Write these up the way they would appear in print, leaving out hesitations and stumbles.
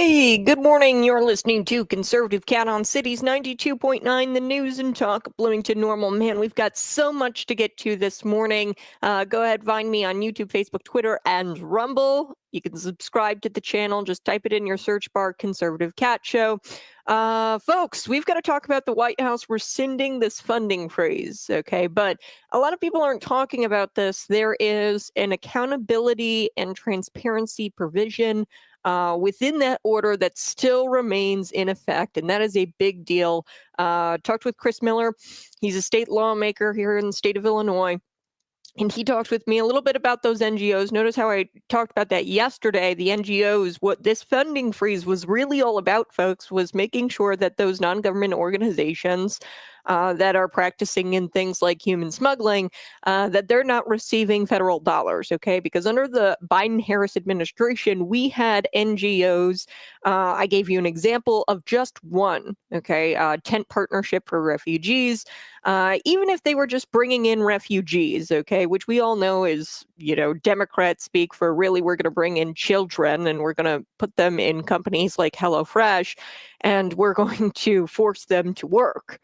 Hey, good morning. You're listening to Conservative Cat on Cities 92.9, the news and talk of Bloomington Normal. Man, we've got so much to get to this morning. Go ahead, find me on YouTube, Facebook, Twitter, and Rumble. You can subscribe to the channel. Just type it in your search bar, Conservative Cat Show. Folks, we've got to talk about the White House rescinding this funding freeze, okay? But a lot of people aren't talking about this. There is an accountability and transparency provision within that order that still remains in effect, and that is a big deal. Talked with Chris Miller. He's a state lawmaker here in the state of Illinois. And he talked with me a little bit about those NGOs. Notice how I talked about that yesterday. The NGOs, what this funding freeze was really all about, folks, was making sure that those non-government organizations that are practicing in things like human smuggling, that they're not receiving federal dollars, okay? Because under the Biden-Harris administration, we had NGOs. I gave you an example of just one, okay? Tent Partnership for Refugees. Even if they were just bringing in refugees, okay, which we all know is, Democrats speak for really we're going to bring in children and we're going to put them in companies like HelloFresh and we're going to force them to work.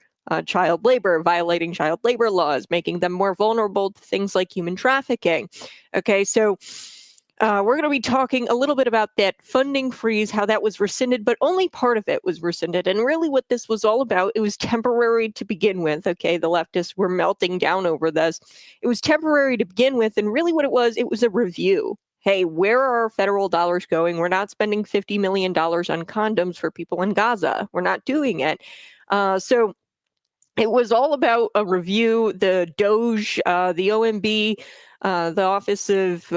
Child labor, violating child labor laws, making them more vulnerable to things like human trafficking. Okay, so we're going to be talking a little bit about that funding freeze, how that was rescinded, but only part of it was rescinded. And really what this was all about, it was temporary to begin with. Okay, the leftists were melting down over this. It was temporary to begin with. And really what it was a review. Hey, where are our federal dollars going? We're not spending $50 million on condoms for people in Gaza. We're not doing it. So it was all about a review. The DOJ, the OMB, the Office of,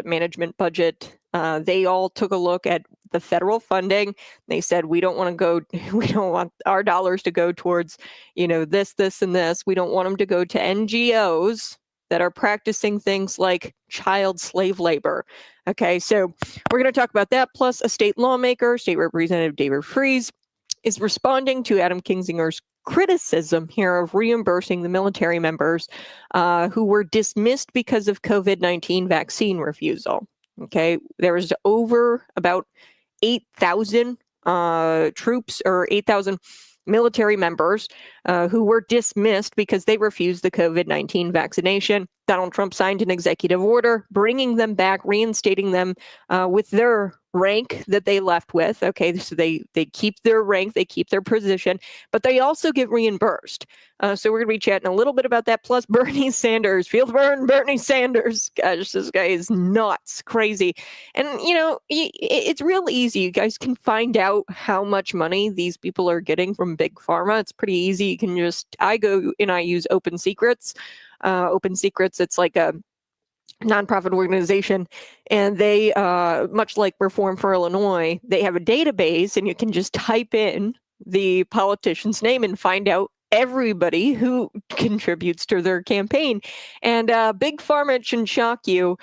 Management Budget, they all took a look at the federal funding. They said, we don't want our dollars to go towards, this, and this. We don't want them to go to NGOs that are practicing things like child slave labor. Okay, so we're going to talk about that. Plus, a state lawmaker, State Representative David Freese, is responding to Adam Kinzinger's criticism here of reimbursing the military members who were dismissed because of COVID-19 vaccine refusal. Okay, there was over about 8,000 troops or 8,000 military members who were dismissed because they refused the COVID-19 vaccination. Donald Trump signed an executive order bringing them back, reinstating them with their rank that they left with. Okay, so they keep their rank, they keep their position, but they also get reimbursed. So we're going to be chatting a little bit about that. Plus Bernie Sanders, feel the burn, Bernie Sanders. Gosh, this guy is nuts, crazy. And, it's real easy. You guys can find out how much money these people are getting from Big Pharma. It's pretty easy. You can I go and I use Open Secrets. Open Secrets, it's like a nonprofit organization, and they, much like Reform for Illinois, they have a database, and you can just type in the politician's name and find out everybody who contributes to their campaign. And Big Pharma shouldn't shock you.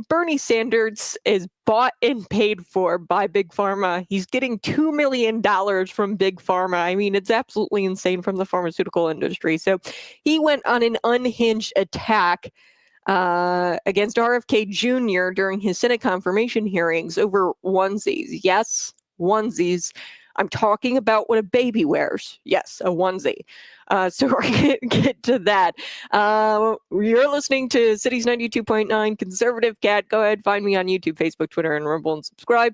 Bernie Sanders is bought and paid for by Big Pharma. He's getting $2 million from Big Pharma. I mean, it's absolutely insane from the pharmaceutical industry. So he went on an unhinged attack against RFK Jr. during his Senate confirmation hearings over onesies. Yes, onesies. I'm talking about what a baby wears. Yes, a onesie. So we're going to get to that. You're listening to Cities 92.9 Conservative Cat. Go ahead, find me on YouTube, Facebook, Twitter, and Rumble, and subscribe.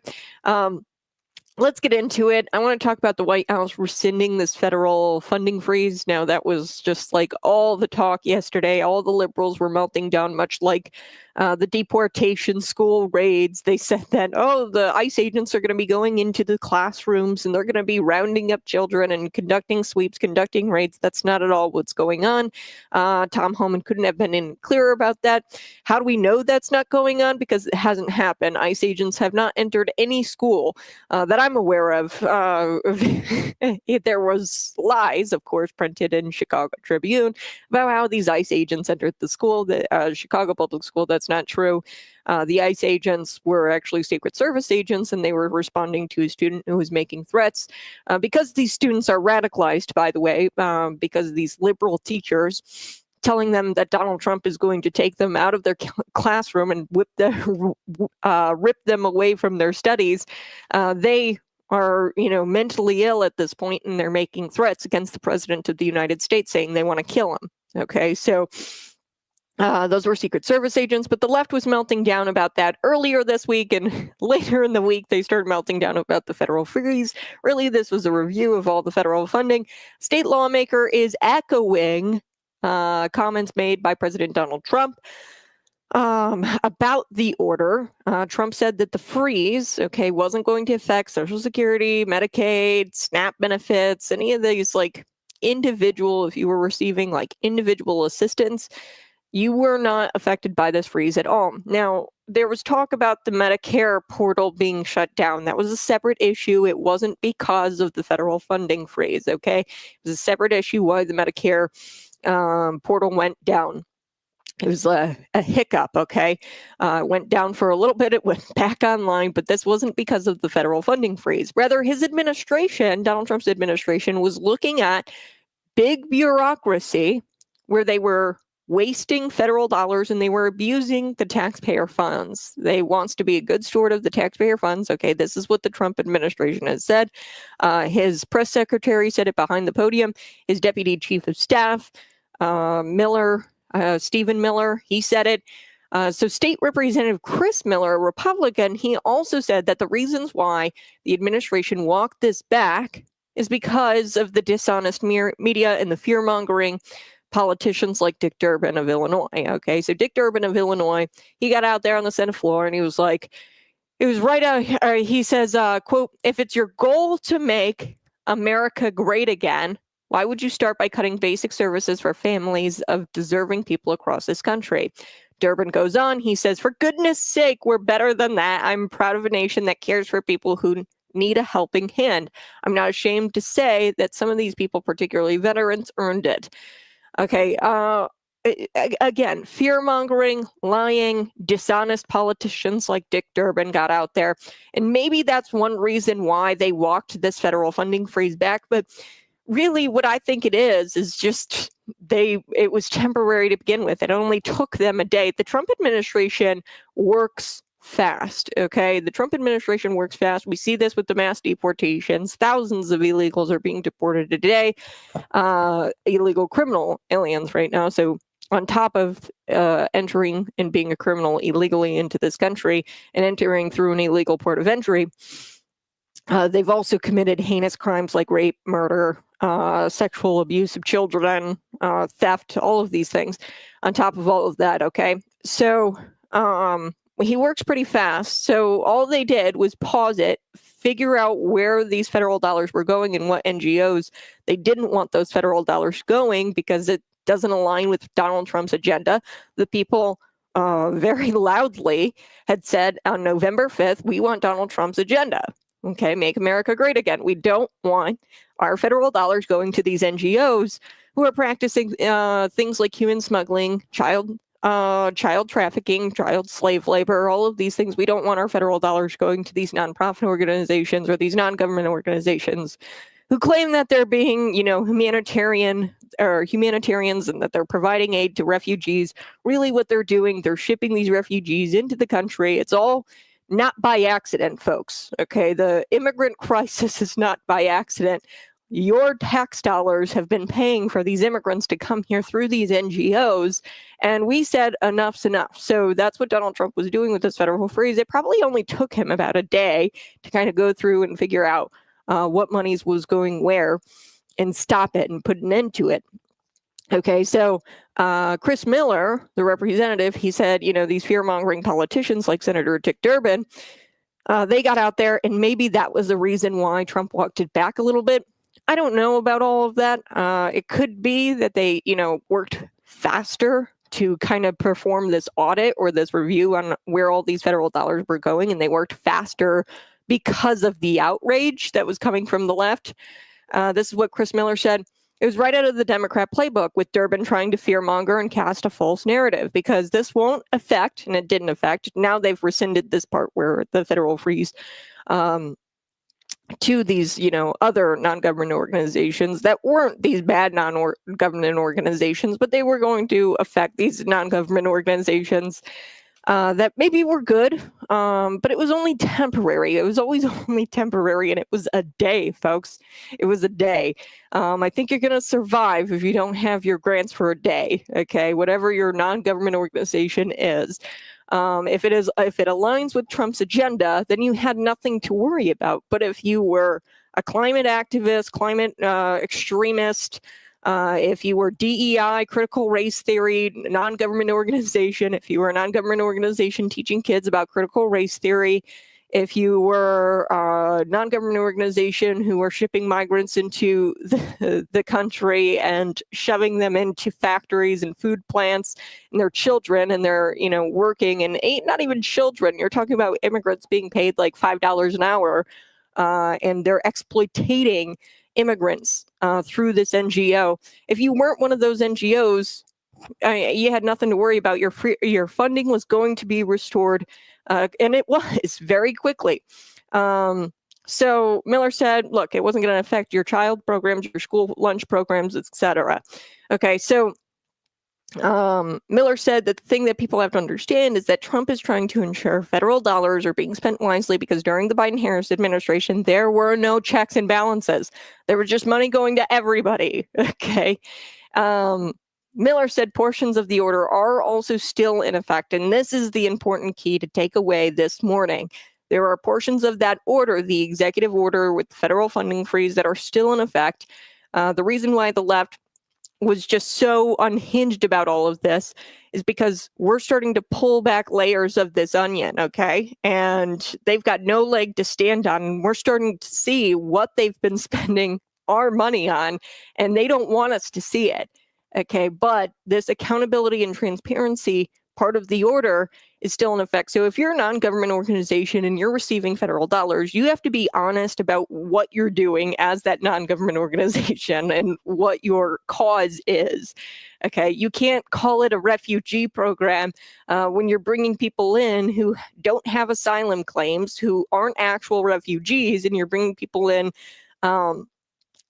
Let's get into it. I want to talk about the White House rescinding this federal funding freeze. Now, that was just like all the talk yesterday. All the liberals were melting down, much like the deportation school raids. They said that, the ICE agents are going to be going into the classrooms and they're going to be rounding up children and conducting sweeps, conducting raids. That's not at all what's going on. Tom Homan couldn't have been any clearer about that. How do we know that's not going on? Because it hasn't happened. ICE agents have not entered any school that I'm aware of. There was lies, of course, printed in Chicago Tribune about how these ICE agents entered the school, the Chicago Public School. That's not true. The ICE agents were actually Secret Service agents, and they were responding to a student who was making threats. Because these students are radicalized, by the way, because these liberal teachers telling them that Donald Trump is going to take them out of their classroom and rip them away from their studies. They are, mentally ill at this point, and they're making threats against the president of the United States, saying they want to kill him. Okay, so those were Secret Service agents, but the left was melting down about that earlier this week, and later in the week, they started melting down about the federal freeze. Really, this was a review of all the federal funding. State Lawmaker is echoing comments made by President Donald Trump about the order. Trump said that the freeze, wasn't going to affect Social Security, Medicaid, SNAP benefits, any of these individual, if you were receiving individual assistance, you were not affected by this freeze at all. Now, there was talk about the Medicare portal being shut down. That was a separate issue. It wasn't because of the federal funding freeze, okay? It was a separate issue why the Medicare portal went down. It was a hiccup, okay? It went down for a little bit. It went back online, but this wasn't because of the federal funding freeze. Rather, his administration, Donald Trump's administration, was looking at big bureaucracy where they were wasting federal dollars and they were abusing the taxpayer funds. They wants to be a good steward of the taxpayer funds. Okay, this is what the Trump administration has said. His press secretary said it behind the podium. His deputy chief of staff, Stephen Miller, he said it. So State Representative Chris Miller, a Republican, he also said that the reasons why the administration walked this back is because of the dishonest media and the fear-mongering politicians like Dick Durbin of Illinois. Okay, so Dick Durbin of Illinois, he got out there on the Senate floor and he was like, it was right out, he says, quote, "If it's your goal to make America great again, why would you start by cutting basic services for families of deserving people across this country?" Durbin goes on, he says, "For goodness sake, we're better than that. I'm proud of a nation that cares for people who need a helping hand. I'm not ashamed to say that some of these people, particularly veterans, earned it." Okay, again, fear-mongering, lying, dishonest politicians like Dick Durbin got out there. And maybe that's one reason why they walked this federal funding freeze back. But really what I think it is just it was temporary to begin with. It only took them a day. The Trump administration works fast, okay? The Trump administration works fast. We see this with the mass deportations. Thousands of illegals are being deported a day, illegal criminal aliens right now. So on top of entering and being a criminal illegally into this country and entering through an illegal port of entry, they've also committed heinous crimes like rape, murder, sexual abuse of children, theft, all of these things on top of all of that, okay? So he works pretty fast. So all they did was pause it, figure out where these federal dollars were going and what NGOs they didn't want those federal dollars going because it doesn't align with Donald Trump's agenda. The people very loudly had said on November 5th, we want Donald Trump's agenda. Okay, make America great again. We don't want our federal dollars going to these NGOs who are practicing things like human smuggling, child trafficking, child slave labor, all of these things. We don't want our federal dollars going to these nonprofit organizations or these non-government organizations who claim that they're being, humanitarians and that they're providing aid to refugees. Really what they're doing, they're shipping these refugees into the country. It's all not by accident, folks. Okay, the immigrant crisis is not by accident. Your tax dollars have been paying for these immigrants to come here through these NGOs. And we said enough's enough. So that's what Donald Trump was doing with this federal freeze. It probably only took him about a day to kind of go through and figure out what monies was going where and stop it and put an end to it. Okay, so Chris Miller, the representative, he said, these fear-mongering politicians like Senator Dick Durbin, they got out there and maybe that was the reason why Trump walked it back a little bit. I don't know about all of that. It could be that they, worked faster to kind of perform this audit or this review on where all these federal dollars were going, and they worked faster because of the outrage that was coming from the left. This is what Chris Miller said. It was right out of the Democrat playbook with Durbin trying to fearmonger and cast a false narrative because this won't affect, and it didn't affect. Now they've rescinded this part where the federal freeze to these, other non-government organizations that weren't these bad non-government organizations, but they were going to affect these non-government organizations that maybe were good, but it was only temporary. It was always only temporary, and it was a day, folks. It was a day. I think you're going to survive if you don't have your grants for a day, okay? Whatever your non-government organization is. If it aligns with Trump's agenda, then you had nothing to worry about. But if you were a climate activist, climate extremist, if you were DEI, critical race theory, non-government organization, if you were a non-government organization teaching kids about critical race theory, if you were a non-government organization who were shipping migrants into the country and shoving them into factories and food plants, and their children, and they're, working, and not even children, you're talking about immigrants being paid like $5 an hour, and they're exploiting immigrants through this NGO. If you weren't one of those NGOs, you had nothing to worry about. Your funding was going to be restored, and it was very quickly. So Miller said, look, it wasn't going to affect your child programs, your school lunch programs, etc. Okay, so Miller said that the thing that people have to understand is that Trump is trying to ensure federal dollars are being spent wisely, because during the Biden-Harris administration, there were no checks and balances. There was just money going to everybody. Okay. Miller said portions of the order are also still in effect, and this is the important key to take away this morning. There are portions of that order, the executive order with the federal funding freeze, that are still in effect. The reason why the left was just so unhinged about all of this is because we're starting to pull back layers of this onion, okay? And they've got no leg to stand on. And we're starting to see what they've been spending our money on, and they don't want us to see it. Okay, but this accountability and transparency part of the order is still in effect. So if you're a non-government organization and you're receiving federal dollars, you have to be honest about what you're doing as that non-government organization and what your cause is. Okay, you can't call it a refugee program when you're bringing people in who don't have asylum claims, who aren't actual refugees, and you're bringing people in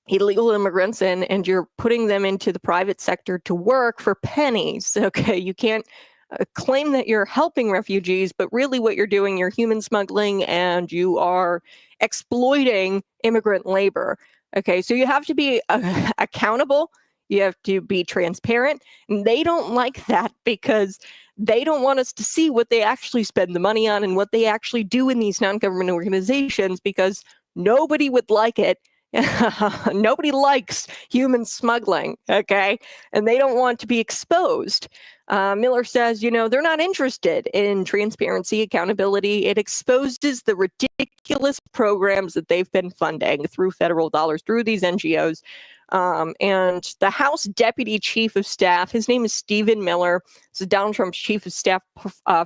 illegal immigrants in, and you're putting them into the private sector to work for pennies. Okay, you can't claim that you're helping refugees, but really what you're doing, you're human smuggling and you are exploiting immigrant labor. Okay, so you have to be accountable. You have to be transparent. And they don't like that because they don't want us to see what they actually spend the money on and what they actually do in these non-government organizations, because nobody would like it. Nobody likes human smuggling, okay? And they don't want to be exposed. Miller says, they're not interested in transparency, accountability. It exposes the ridiculous programs that they've been funding through federal dollars, through these NGOs. And the House Deputy Chief of Staff, his name is Stephen Miller. This is Donald Trump's Chief of Staff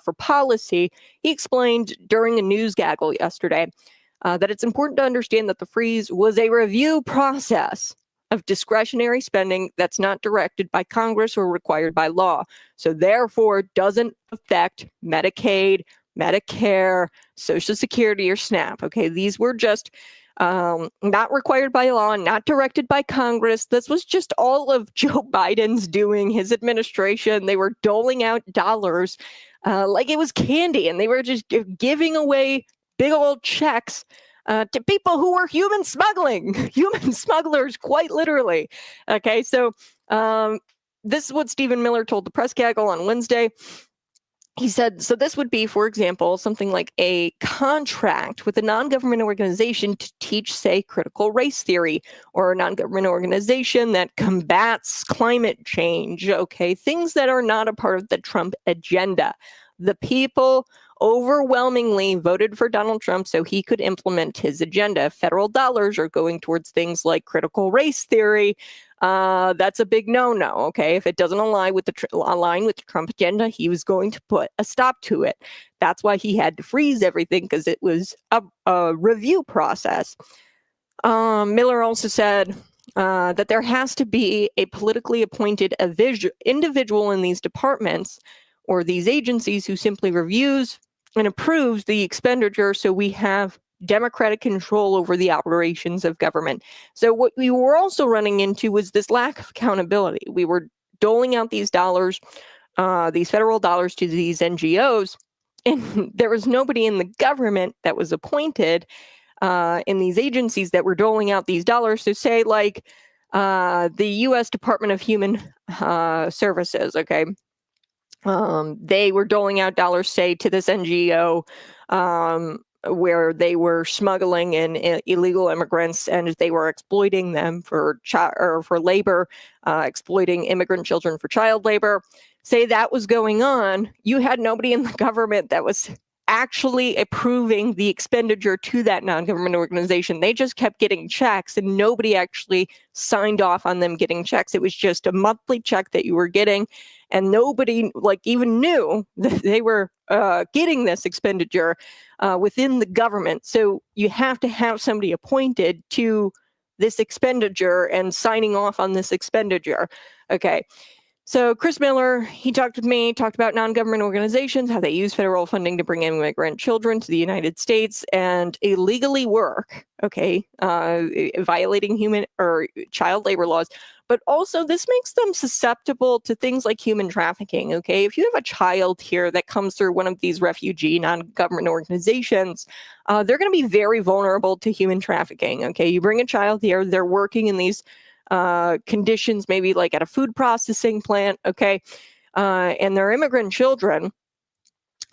for Policy. He explained during a news gaggle yesterday that it's important to understand that the freeze was a review process of discretionary spending that's not directed by Congress or required by law. So therefore, it doesn't affect Medicaid, Medicare, Social Security, or SNAP. Okay, these were just not required by law, not directed by Congress. This was just all of Joe Biden's doing, his administration. They were doling out dollars like it was candy, and they were just giving away big old checks to people who were human smugglers, quite literally. Okay, so this is what Stephen Miller told the press gaggle on Wednesday. He said, so this would be, for example, something like a contract with a non-government organization to teach, say, critical race theory, or a non-government organization that combats climate change, okay? Things that are not a part of the Trump agenda. The people overwhelmingly voted for Donald Trump so he could implement his agenda. Federal dollars are going towards things like critical race theory. That's a big no-no, okay? If it doesn't align with the Trump agenda, he was going to put a stop to it. That's why he had to freeze everything, because it was a review process. Miller also said that there has to be a politically appointed individual in these departments or these agencies who simply reviews and approves the expenditure, so we have democratic control over the operations of government. So what we were also running into was this lack of accountability. We were doling out these dollars, these federal dollars to these NGOs, and there was nobody in the government that was appointed in these agencies that were doling out these dollars to say, like, the U.S. Department of Human Services, okay? They were doling out dollars, say, to this NGO where they were smuggling in illegal immigrants and they were exploiting them for labor, exploiting immigrant children for child labor. Say that was going on, you had nobody in the government that was actually approving the expenditure to that non-government organization. They just kept getting checks and nobody actually signed off on them getting checks. It was just a monthly check that you were getting, and nobody even knew that they were getting this expenditure within the government. So you have to have somebody appointed to this expenditure and signing off on this expenditure. Okay. So Chris Miller, he talked with me, talked about non-government organizations, how they use federal funding to bring immigrant children to the United States and illegally work, okay, violating human or child labor laws. But also this makes them susceptible to things like human trafficking, okay? If you have a child here that comes through one of these refugee non-government organizations, they're going to be very vulnerable to human trafficking, okay? You bring a child here, they're working in these conditions, maybe like at a food processing plant, okay, and they're immigrant children,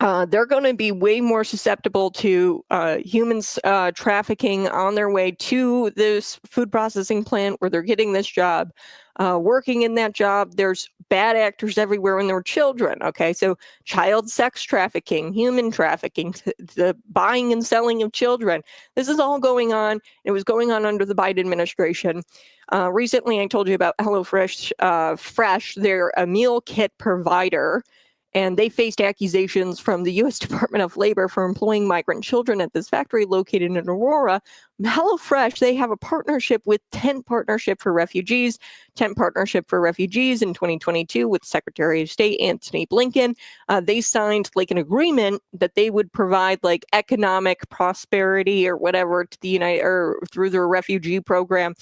they're going to be way more susceptible to humans trafficking on their way to this food processing plant where they're getting this job. Working in that job, there's bad actors everywhere when they're children, okay? So child sex trafficking, human trafficking, the buying and selling of children. This is all going on. It was going on under the Biden administration. Recently, I told you about HelloFresh. They're a meal kit provider, and they faced accusations from the U.S. Department of Labor for employing migrant children at this factory located in Aurora. HelloFresh, they have a partnership with Tent Partnership for Refugees in 2022 with Secretary of State Antony Blinken. They signed like an agreement that they would provide like economic prosperity or whatever to the United or through their refugee program.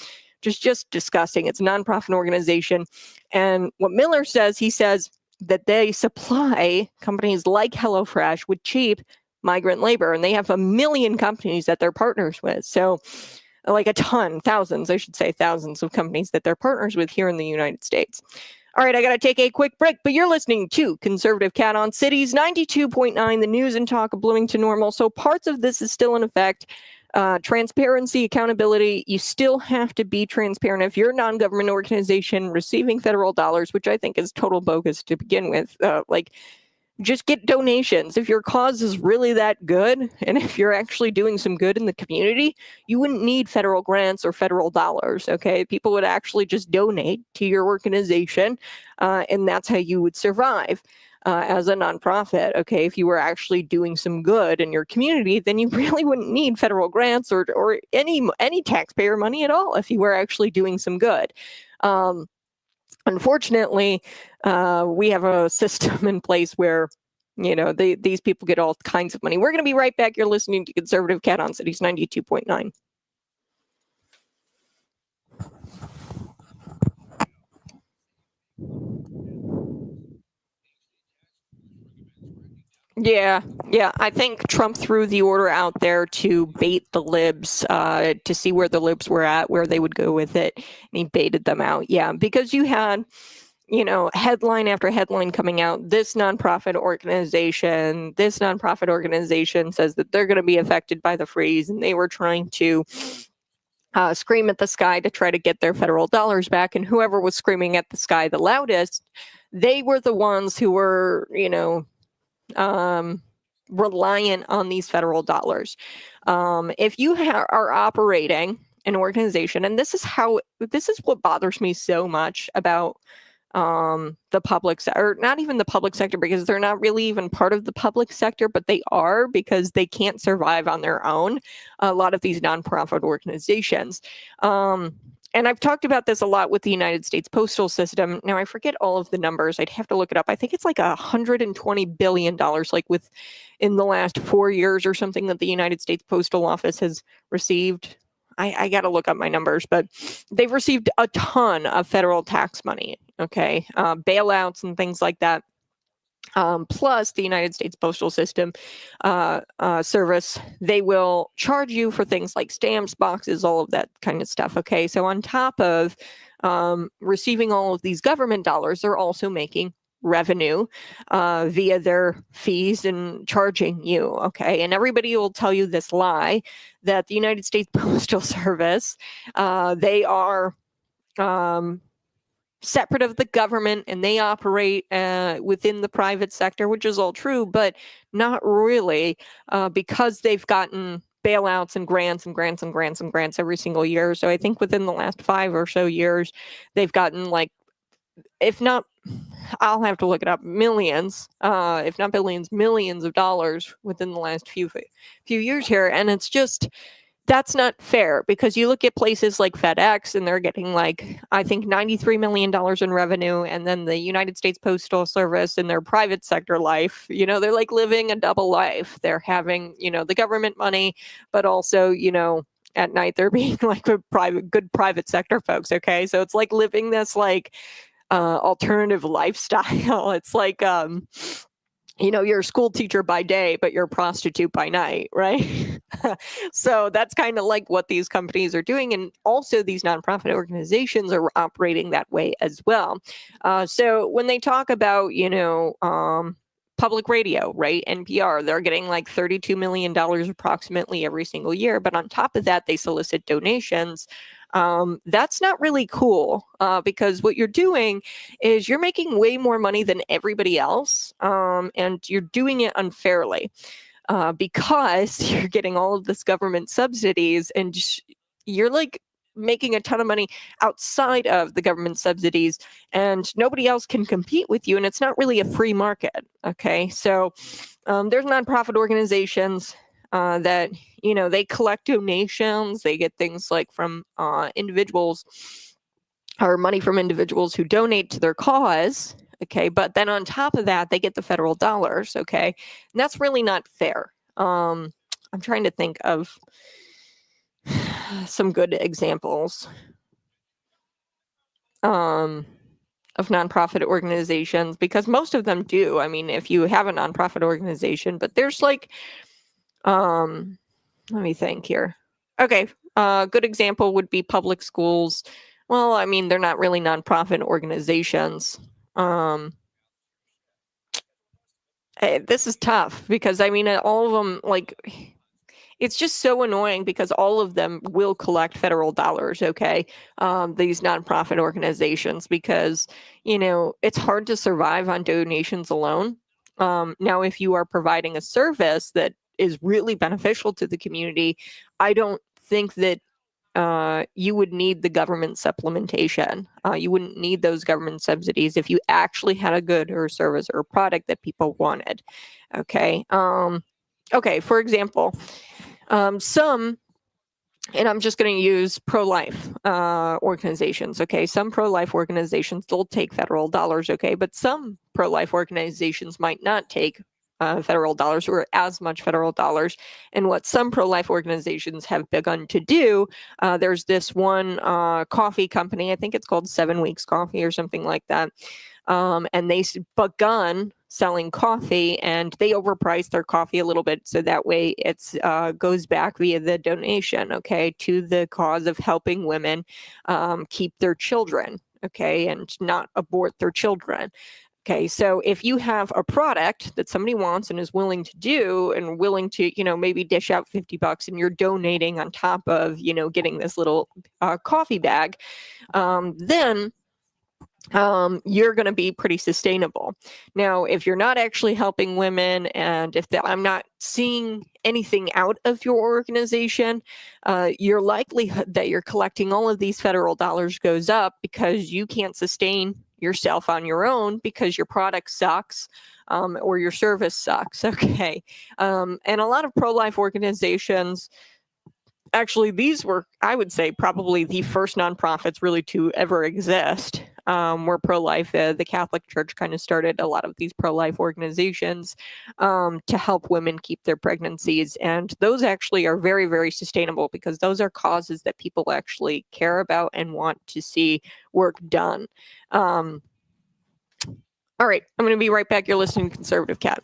Just disgusting. It's a nonprofit organization. And what Miller says, he says that they supply companies like HelloFresh with cheap migrant labor, and they have 1 million companies that they're partners with. So like thousands of companies that they're partners with here in the United States. All right, I got to take a quick break, but you're listening to Conservative Cat on Cities 92.9, the news and talk of Bloomington Normal. So parts of this is still in effect. Transparency, accountability, you still have to be transparent. If you're a non-government organization receiving federal dollars, which I think is total bogus to begin with, just get donations. If your cause is really that good, and if you're actually doing some good in the community, you wouldn't need federal grants or federal dollars, okay? People would actually just donate to your organization, and that's how you would survive. As a nonprofit, okay, if you were actually doing some good in your community, then you really wouldn't need federal grants or any taxpayer money at all if you were actually doing some good. Unfortunately, we have a system in place where, these people get all kinds of money. We're going to be right back. You're listening to Conservative Cat on Cities 92.9. Yeah. I think Trump threw the order out there to bait the libs, to see where the libs were at, where they would go with it. And he baited them out. Yeah, because you had, headline after headline coming out. This nonprofit organization says that they're going to be affected by the freeze, and they were trying to scream at the sky to try to get their federal dollars back. And whoever was screaming at the sky the loudest, they were the ones who were, reliant on these federal dollars. If you are operating an organization, and this is what bothers me so much about the public sector, or not even the public sector, because they're not really even part of the public sector, but they are, because they can't survive on their own. A lot of these nonprofit organizations. and I've talked about this a lot with the United States postal system. Now, I forget all of the numbers. I'd have to look it up. I think it's like $120 billion, like in the last 4 years or something, that the United States Postal Office has received. I got to look up my numbers, but they've received a ton of federal tax money, okay? Bailouts and things like that. Plus, the United States Postal System service, they will charge you for things like stamps, boxes, all of that kind of stuff. Okay, so on top of receiving all of these government dollars, they're also making revenue via their fees and charging you. Okay, and everybody will tell you this lie that the United States Postal Service, they are separate of the government and they operate within the private sector, which is all true, but not really, because they've gotten bailouts and grants and grants and grants and grants every single year. So I think within the last 5 or so years, they've gotten, like, if not, I'll have to look it up, millions, if not billions, millions of dollars within the last few years here. And it's just, that's not fair, because you look at places like FedEx and they're getting, like, I think $93 million in revenue. And then the United States Postal Service in their private sector life, they're like living a double life. They're having, the government money, but also, at night they're being like good private sector folks. Okay. So it's like living this like alternative lifestyle. It's like, you're a school teacher by day, but you're a prostitute by night, right? So that's kind of like what these companies are doing. And also these nonprofit organizations are operating that way as well. So when they talk about, public radio, right? NPR, they're getting like $32 million approximately every single year. But on top of that, they solicit donations. That's not really cool, because what you're doing is you're making way more money than everybody else, and you're doing it unfairly, because you're getting all of this government subsidies, and you're like making a ton of money outside of the government subsidies, and nobody else can compete with you, and it's not really a free market. Okay, so there's nonprofit organizations that, they collect donations. They get things like from individuals, or money from individuals who donate to their cause. Okay, but then on top of that, they get the federal dollars. Okay, and that's really not fair. I'm trying to think of some good examples of nonprofit organizations, because most of them do. I mean, if you have a nonprofit organization, but there's like, let me think here. Okay, a good example would be public schools. Well, I mean, they're not really nonprofit organizations. This is tough, because I mean, all of them, like, it's just so annoying, because all of them will collect federal dollars. Okay, these nonprofit organizations, because it's hard to survive on donations alone. Now, if you are providing a service that is really beneficial to the community, I don't think that you would need the government supplementation. You wouldn't need those government subsidies if you actually had a good or service or a product that people wanted. Okay. Okay. For example, some, and I'm just going to use pro-life organizations. Okay, some pro-life organizations, they'll take federal dollars. Okay, but some pro-life organizations might not take federal dollars, or as much federal dollars. And what some pro-life organizations have begun to do, there's this one coffee company, I think it's called 7 Weeks Coffee or something like that. And they begun selling coffee, and they overprice their coffee a little bit, so that way it's goes back via the donation, okay, to the cause of helping women keep their children, okay, and not abort their children. Okay, so if you have a product that somebody wants and is willing to do, and willing to, maybe dish out $50, and you're donating on top of, getting this little coffee bag, then you're going to be pretty sustainable. Now, if you're not actually helping women, and if I'm not seeing anything out of your organization, your likelihood that you're collecting all of these federal dollars goes up, because you can't sustain yourself on your own, because your product sucks, or your service sucks. Okay. And a lot of pro-life organizations, actually, these were, I would say, probably the first nonprofits really to ever exist. Were pro-life. The Catholic Church kind of started a lot of these pro-life organizations to help women keep their pregnancies. And those actually are very, very sustainable because those are causes that people actually care about and want to see work done. All right, I'm going to be right back. You're listening to Conservative Cat.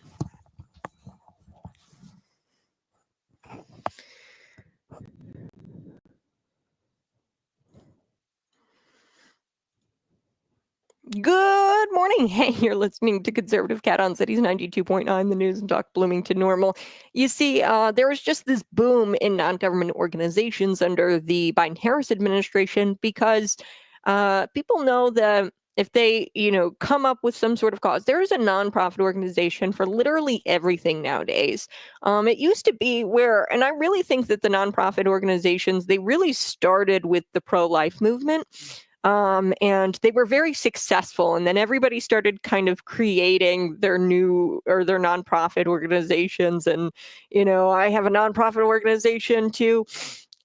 Good morning. Hey, you're listening to Conservative Cat on Cities 92.9, the news and talk Bloomington Normal. You see, there was just this boom in non-government organizations under the Biden-Harris administration because people know that if they, come up with some sort of cause, there is a nonprofit organization for literally everything nowadays. It used to be where, and I really think that the nonprofit organizations, they really started with the pro-life movement. And they were very successful. And then everybody started kind of creating their new or their nonprofit organizations. And, I have a nonprofit organization to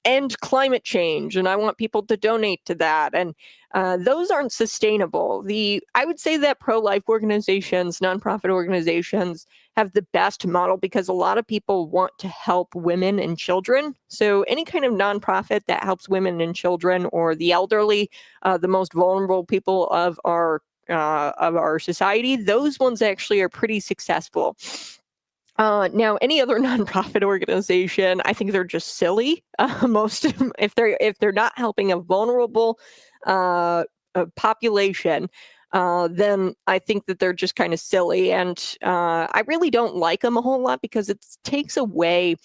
end climate change, and I want people to donate to that. And those aren't sustainable. I would say that pro-life organizations, nonprofit organizations, have the best model because a lot of people want to help women and children. So any kind of nonprofit that helps women and children or the elderly, the most vulnerable people of our society, those ones actually are pretty successful. Now, any other nonprofit organization, I think they're just silly. Most of them, if they're not helping a vulnerable population, then I think that they're just kind of silly. And I really don't like them a whole lot because it takes away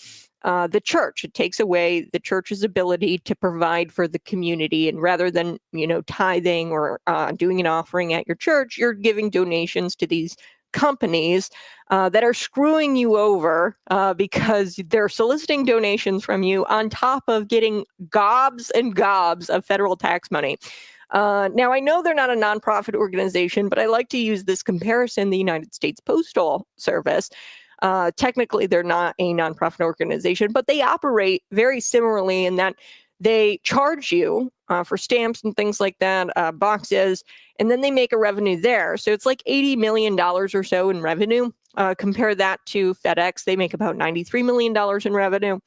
the church. It takes away the church's ability to provide for the community. And rather than, tithing or doing an offering at your church, you're giving donations to these companies that are screwing you over because they're soliciting donations from you on top of getting gobs and gobs of federal tax money. Now, I know they're not a nonprofit organization, but I like to use this comparison, the United States Postal Service. Technically, they're not a nonprofit organization, but they operate very similarly in that they charge you for stamps and things like that, boxes, and then they make a revenue there. So it's like $80 million or so in revenue. Compare that to FedEx. They make about $93 million in revenue.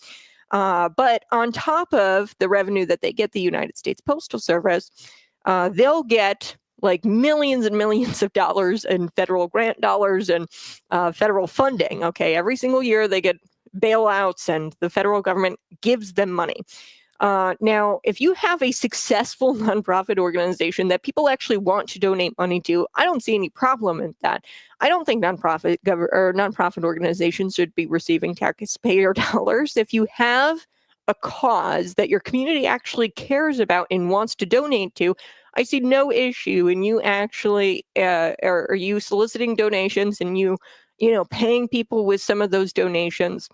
But on top of the revenue that they get, the United States Postal Service, they'll get like millions and millions of dollars in federal grant dollars and federal funding. Okay, every single year they get bailouts and the federal government gives them money. Now, if you have a successful nonprofit organization that people actually want to donate money to, I don't see any problem in that. I don't think nonprofit organizations should be receiving taxpayer dollars. If you have a cause that your community actually cares about and wants to donate to, I see no issue in you actually, are you soliciting donations and you paying people with some of those donations.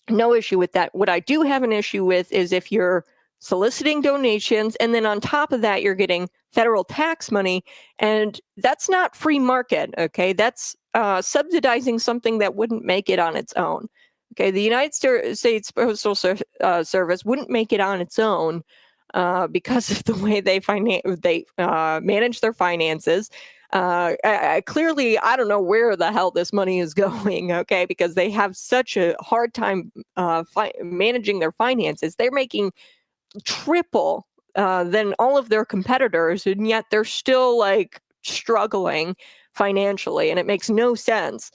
No issue with that. What I do have an issue with is if you're soliciting donations and then on top of that, you're getting federal tax money, and that's not free market. Okay. That's subsidizing something that wouldn't make it on its own. Okay. The United States Postal Service wouldn't make it on its own because of the way they manage their finances. Clearly, I don't know where the hell this money is going, okay, because they have such a hard time managing their finances. They're making triple than all of their competitors, and yet they're still like struggling financially, and it makes no sense.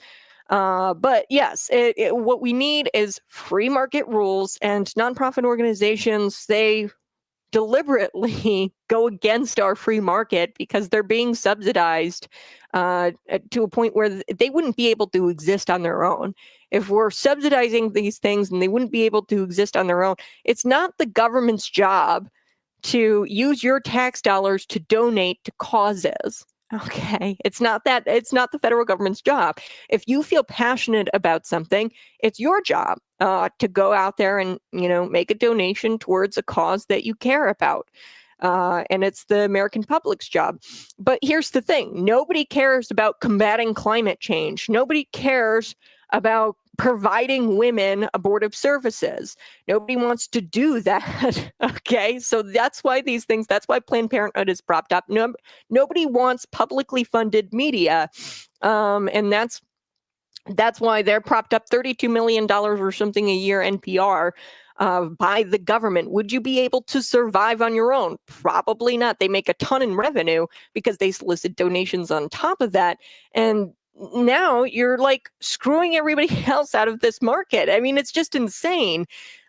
But yes, what we need is free market rules, and nonprofit organizations, they deliberately go against our free market because they're being subsidized to a point where they wouldn't be able to exist on their own. If we're subsidizing these things and they wouldn't be able to exist on their own, it's not the government's job to use your tax dollars to donate to causes. Okay, it's not the federal government's job. If you feel passionate about something, it's your job to go out there and, make a donation towards a cause that you care about. And it's the American public's job. But here's the thing. Nobody cares about combating climate change. Nobody cares about providing women abortive services. Nobody wants to do that. Okay, so that's why that's why Planned Parenthood is propped up. Nobody wants publicly funded media, and that's why they're propped up $32 million or something a year NPR by the government. Would you be able to survive on your own? Probably not. They make a ton in revenue because they solicit donations on top of that. And now you're like screwing everybody else out of this market. I mean, it's just insane.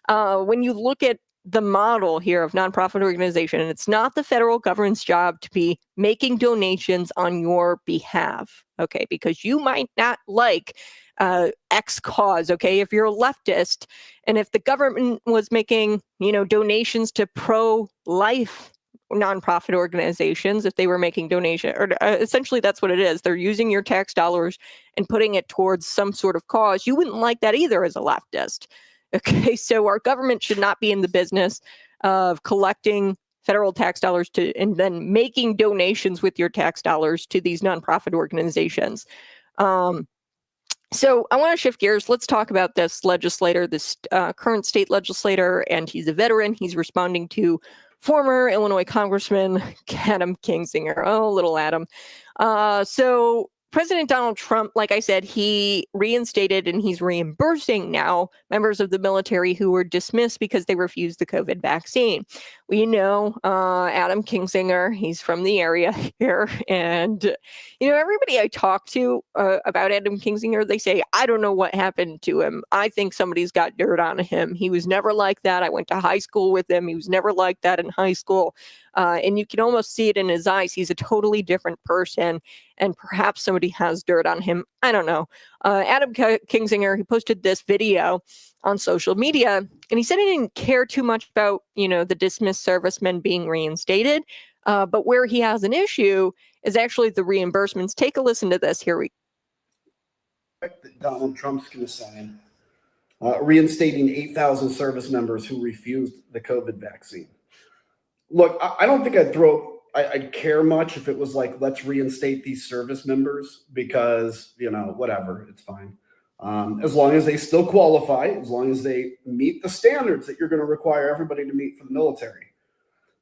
When you look at the model here of nonprofit organization, and it's not the federal government's job to be making donations on your behalf, okay? Because you might not like X cause, okay? If you're a leftist, and if the government was making, donations to pro-life nonprofit organizations, if they were making donation, or essentially that's what it is. They're using your tax dollars and putting it towards some sort of cause. You wouldn't like that either as a leftist. Okay, so our government should not be in the business of collecting federal tax dollars and then making donations with your tax dollars to these nonprofit organizations. So I want to shift gears. Let's talk about this legislator, this current state legislator, and he's a veteran. He's responding to former Illinois Congressman Adam Kinzinger. Oh, little Adam. So President Donald Trump, like I said, he reinstated and he's reimbursing now members of the military who were dismissed because they refused the COVID vaccine. We know Adam Kinzinger, he's from the area here. And, everybody I talk to about Adam Kinzinger, they say, I don't know what happened to him. I think somebody's got dirt on him. He was never like that. I went to high school with him. He was never like that in high school. And you can almost see it in his eyes. He's a totally different person. And perhaps somebody has dirt on him. I don't know. Adam Kinzinger, he posted this video on social media, and he said he didn't care too much about, the dismissed servicemen being reinstated. But where he has an issue is actually the reimbursements. Take a listen to this. Here we go. That Donald Trump's going to sign, reinstating 8,000 service members who refused the COVID vaccine. Look, I don't think I'd care much if it was like, let's reinstate these service members because, whatever, it's fine. As long as they still qualify, as long as they meet the standards that you're going to require everybody to meet for the military.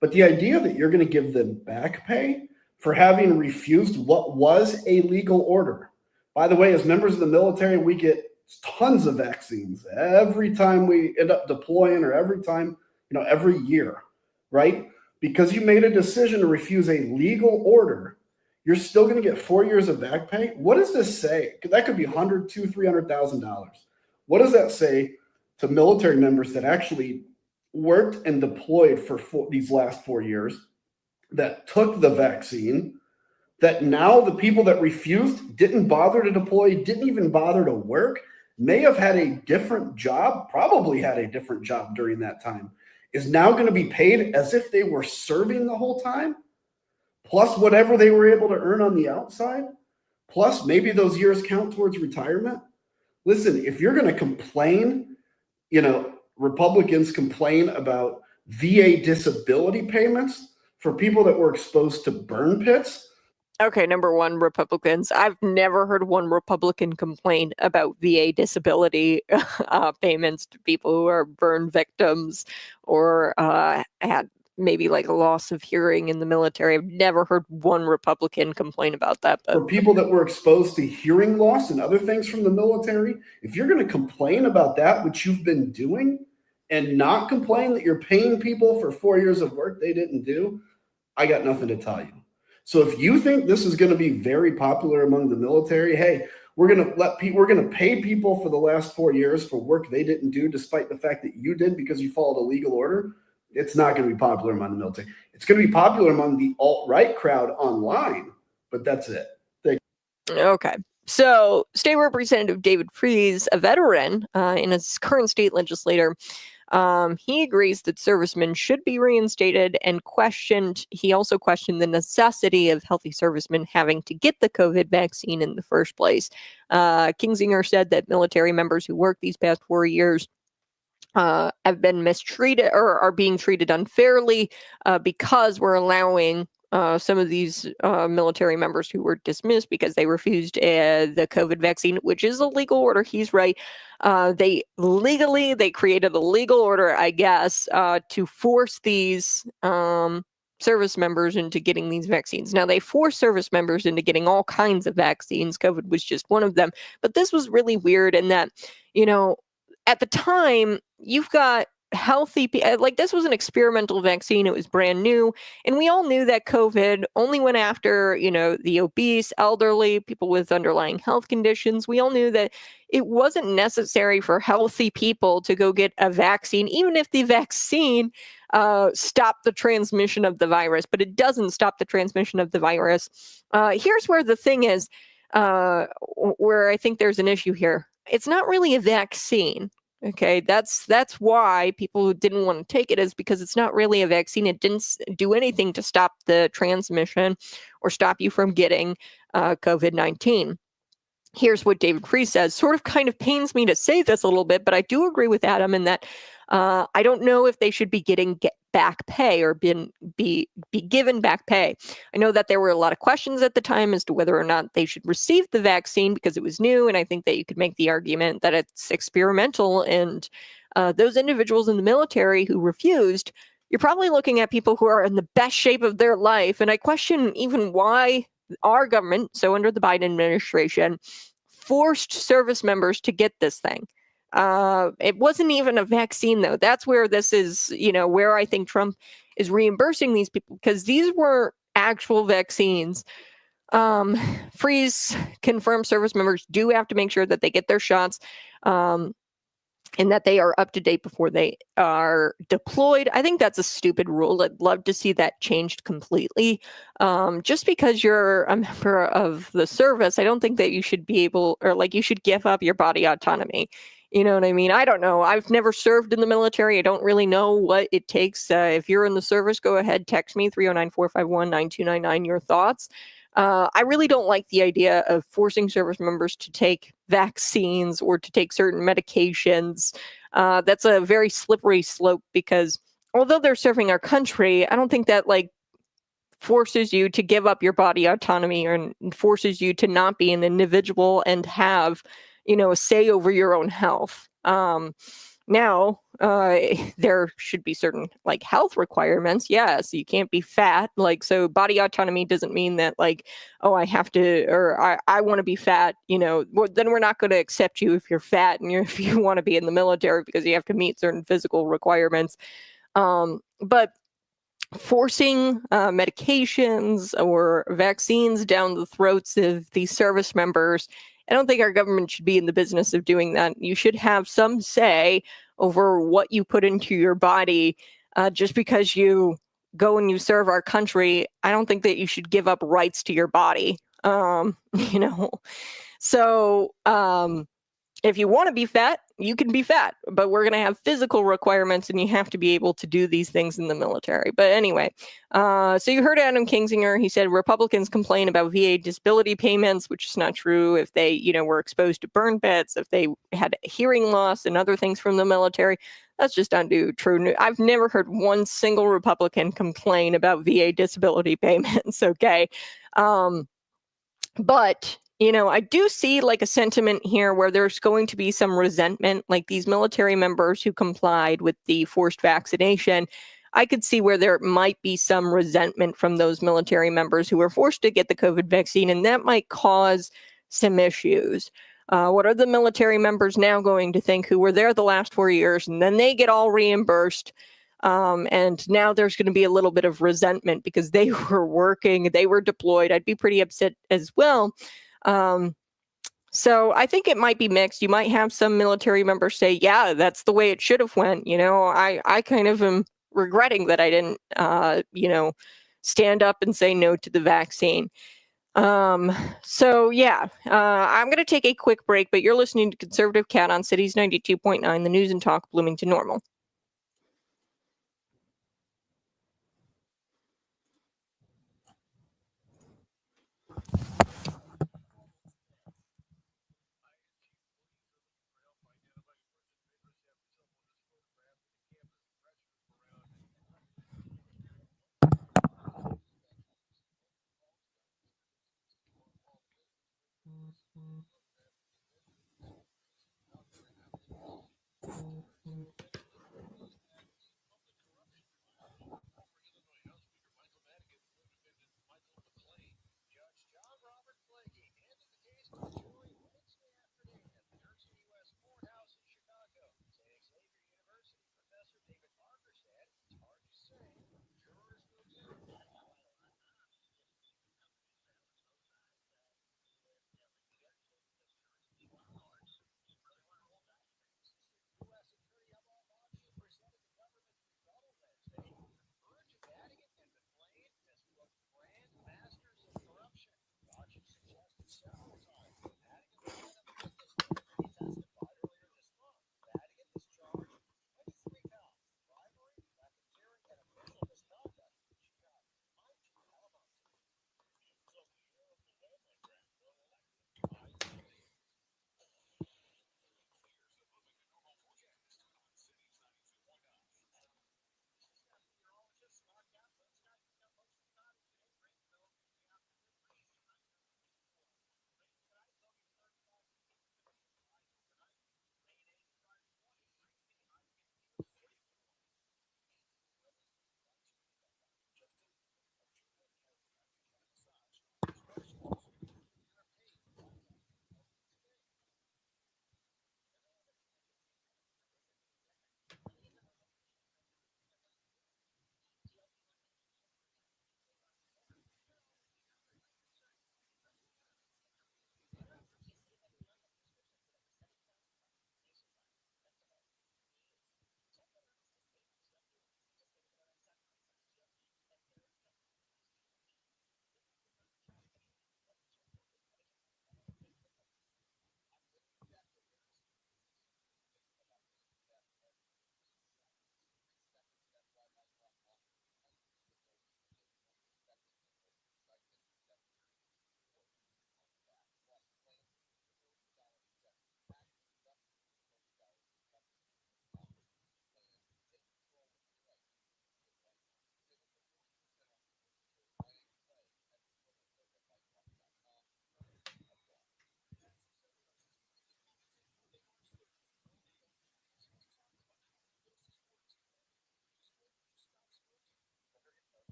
But the idea that you're going to give them back pay for having refused what was a legal order. By the way, as members of the military, we get tons of vaccines every time we end up deploying or every time, every year, right? Because you made a decision to refuse a legal order, you're still going to get 4 years of back pay. What does this say? That could be $100,000, $200,000, $300,000. What does that say to military members that actually worked and deployed for these last 4 years, that took the vaccine, that now the people that refused didn't bother to deploy, didn't even bother to work, may have had a different job, probably had a different job during that time, is now going to be paid as if they were serving the whole time, plus whatever they were able to earn on the outside, plus maybe those years count towards retirement. Listen, if you're going to complain, Republicans complain about VA disability payments for people that were exposed to burn pits. Okay, number one, Republicans. I've never heard one Republican complain about VA disability payments to people who are burn victims or had maybe like a loss of hearing in the military. I've never heard one Republican complain about that. But for people that were exposed to hearing loss and other things from the military, if you're going to complain about that, which you've been doing, and not complain that you're paying people for 4 years of work they didn't do, I got nothing to tell you. So if you think this is going to be very popular among the military, hey, we're going to pay people for the last 4 years for work they didn't do, despite the fact that you did because you followed a legal order. It's not going to be popular among the military. It's going to be popular among the alt-right crowd online, but that's it. Okay. So State Representative David Freese, a veteran and a current state legislator, he agrees that servicemen should be reinstated and he also questioned the necessity of healthy servicemen having to get the COVID vaccine in the first place. Kinzinger said that military members who worked these past 4 years have been mistreated or are being treated unfairly because we're allowing some of these military members who were dismissed because they refused the COVID vaccine, which is a legal order. He's right. They created a legal order, I guess, to force these service members into getting these vaccines. Now, they force service members into getting all kinds of vaccines. COVID was just one of them. But this was really weird in that, at the time, you've got healthy people, like this was an experimental vaccine. It was brand new. And we all knew that COVID only went after, the obese, elderly, people with underlying health conditions. We all knew that it wasn't necessary for healthy people to go get a vaccine, even if the vaccine stopped the transmission of the virus. But it doesn't stop the transmission of the virus. Here's where the thing is, where I think there's an issue here. It's not really a vaccine. Okay, that's why people didn't want to take it, is because it's not really a vaccine. It didn't do anything to stop the transmission or stop you from getting COVID-19. Here's what David Free says. Sort of kind of pains me to say this a little bit, but I do agree with Adam in that I don't know if they should be getting back pay or be given back pay. I know that there were a lot of questions at the time as to whether or not they should receive the vaccine because it was new, and I think that you could make the argument that it's experimental, and those individuals in the military who refused, you're probably looking at people who are in the best shape of their life, and I question even why our government, so under the Biden administration, forced service members to get this thing. It wasn't even a vaccine, though. That's where this is, where I think Trump is reimbursing these people, because these were actual vaccines. Freeze confirmed service members do have to make sure that they get their shots. And that they are up to date before they are deployed. I think that's a stupid rule. I'd love to see that changed completely. Just because you're a member of the service, I don't think that you should be able, or like you should give up your body autonomy. You know what I mean? I don't know. I've never served in the military. I don't really know what it takes. If you're in the service, go ahead, text me 309-451-9299 your thoughts. I really don't like the idea of forcing service members to take vaccines or to take certain medications. That's a very slippery slope, because although they're serving our country, I don't think that forces you to give up your body autonomy, or forces you to not be an individual and have, a say over your own health. Now, there should be certain health requirements. Yes, you can't be fat. So body autonomy doesn't mean that oh, I have to, or I want to be fat, then we're not going to accept you if you're fat and if you want to be in the military, because you have to meet certain physical requirements. But forcing medications or vaccines down the throats of these service members, I don't think our government should be in the business of doing that. You should have some say over what you put into your body. Just because you go and you serve our country, I don't think that you should give up rights to your body. So if you want to be fat, you can be fat, but we're going to have physical requirements, and you have to be able to do these things in the military. But anyway, so you heard Adam Kinzinger. He said Republicans complain about VA disability payments, which is not true. If they, were exposed to burn pits, if they had hearing loss and other things from the military, that's just not true. I've never heard one single Republican complain about VA disability payments. Okay. But I do see a sentiment here where there's going to be some resentment, like these military members who complied with the forced vaccination. I could see where there might be some resentment from those military members who were forced to get the COVID vaccine, and that might cause some issues. What are the military members now going to think who were there the last 4 years, and then they get all reimbursed? And now there's going to be a little bit of resentment because they were working, they were deployed. I'd be pretty upset as well. So I think it might be mixed. You might have some military members say, yeah, that's the way it should have went. I kind of am regretting that I didn't, stand up and say no to the vaccine. So yeah, I'm going to take a quick break, but you're listening to Conservative Cat on Cities 92.9, the news and talk Bloomington Normal.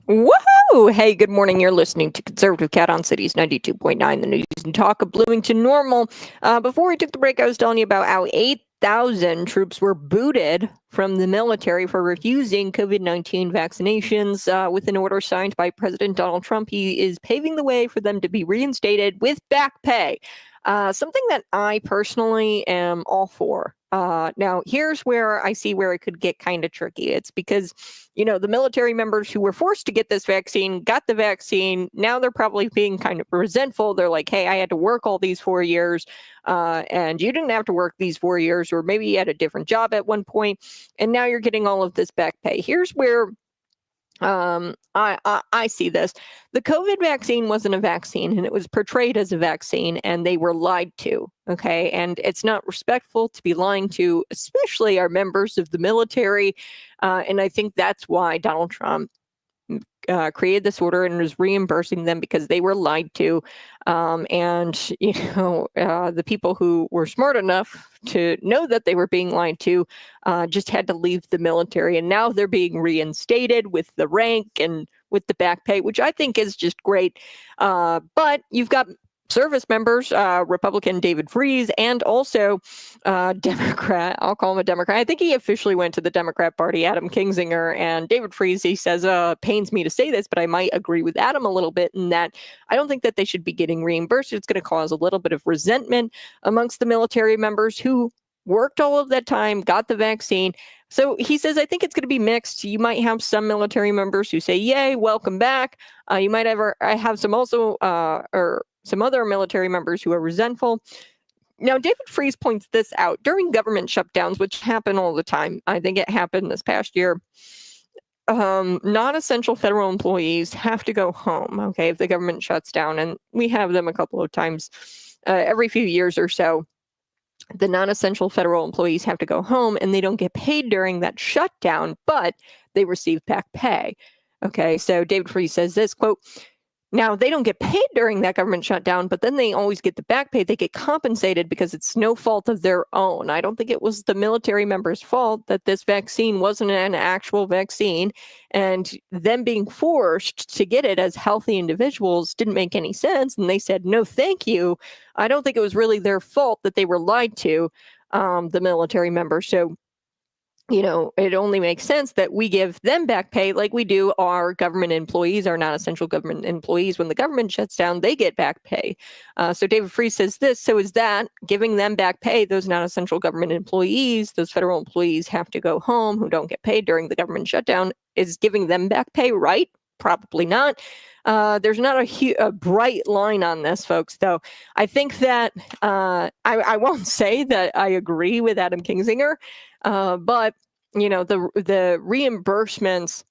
Woohoo! Hey, good morning. You're listening to Conservative Cat on Cities 92.9, the news and talk of Bloomington Normal. Before we took the break, I was telling you about how 8,000 troops were booted from the military for refusing COVID-19 vaccinations. With an order signed by President Donald Trump, he is paving the way for them to be reinstated with back pay. Something that I personally am all for. Now, here's where I see where it could get kind of tricky. It's because, the military members who were forced to get this vaccine got the vaccine. Now they're probably being kind of resentful. They're like, hey, I had to work all these 4 years, and you didn't have to work these 4 years, or maybe you had a different job at one point, and now you're getting all of this back pay. Here's where I see this. The COVID vaccine wasn't a vaccine, and it was portrayed as a vaccine, and they were lied to. Okay. And it's not respectful to be lying to, especially our members of the military. And I think that's why Donald Trump created this order and was reimbursing them, because they were lied to. And, the people who were smart enough to know that they were being lied to just had to leave the military. And now they're being reinstated with the rank and with the back pay, which I think is just great. But you've got service members, Republican David Freese, and also Democrat, I'll call him a Democrat. I think he officially went to the Democrat Party, Adam Kinzinger. And David Freese, he says, pains me to say this, but I might agree with Adam a little bit in that I don't think that they should be getting reimbursed. It's going to cause a little bit of resentment amongst the military members who worked all of that time, got the vaccine. So he says, I think it's going to be mixed. You might have some military members who say, yay, welcome back. You might have some also, or some other military members who are resentful. Now, David Freese points this out during government shutdowns, which happen all the time. I think it happened this past year. Non-essential federal employees have to go home, okay, if the government shuts down, and we have them a couple of times every few years or so. The non-essential federal employees have to go home, and they don't get paid during that shutdown, but they receive back pay. Okay, so David Freese says this, quote, now, they don't get paid during that government shutdown, but then they always get the back pay. They get compensated because it's no fault of their own. I don't think it was the military members' fault that this vaccine wasn't an actual vaccine, and them being forced to get it as healthy individuals didn't make any sense. And they said, no, thank you. I don't think it was really their fault that they were lied to, the military members. So, it only makes sense that we give them back pay like we do our government employees, our non-essential government employees. When the government shuts down, they get back pay. So David Freese says this, so is that giving them back pay, those non-essential government employees, those federal employees have to go home who don't get paid during the government shutdown, is giving them back pay right? Probably not. There's not a bright line on this, folks, though. I think that I won't say that I agree with Adam Kinzinger, but the reimbursements,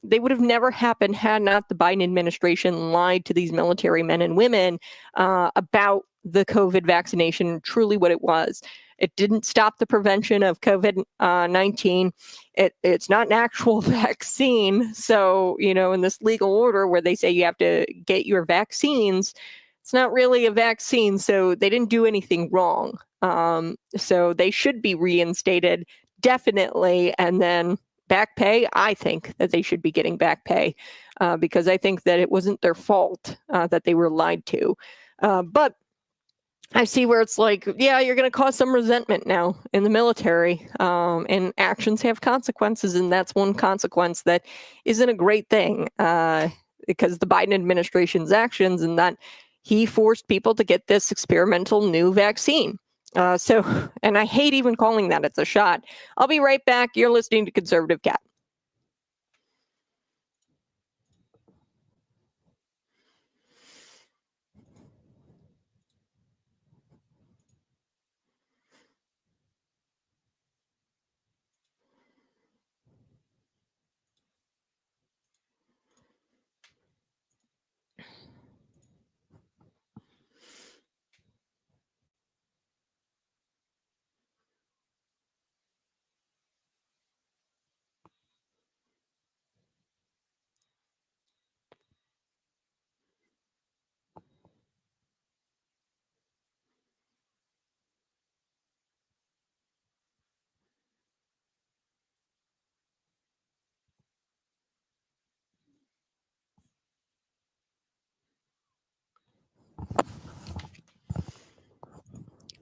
they would have never happened had not the Biden administration lied to these military men and women about the COVID vaccination, truly what it was. It didn't stop the prevention of COVID-19. It's not an actual vaccine. So, in this legal order where they say you have to get your vaccines, it's not really a vaccine. So they didn't do anything wrong. So they should be reinstated, definitely. And then back pay, I think that they should be getting back pay because I think that it wasn't their fault that they were lied to. But I see where it's like, yeah, you're going to cause some resentment now in the military, and actions have consequences. And that's one consequence that isn't a great thing because the Biden administration's actions and that he forced people to get this experimental new vaccine. And I hate even calling that it's a shot. I'll be right back. You're listening to Conservative Cat.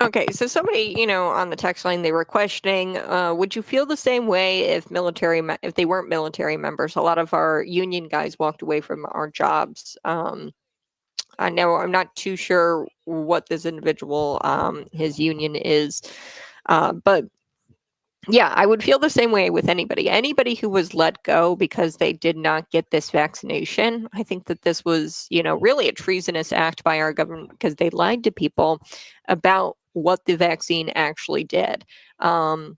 Okay, so somebody, on the text line, they were questioning, would you feel the same way if if they weren't military members? A lot of our union guys walked away from our jobs. I know I'm not too sure what this individual, his union is, but yeah, I would feel the same way with anybody. Anybody who was let go because they did not get this vaccination. I think that this was, really a treasonous act by our government because they lied to people about what the vaccine actually did. Um,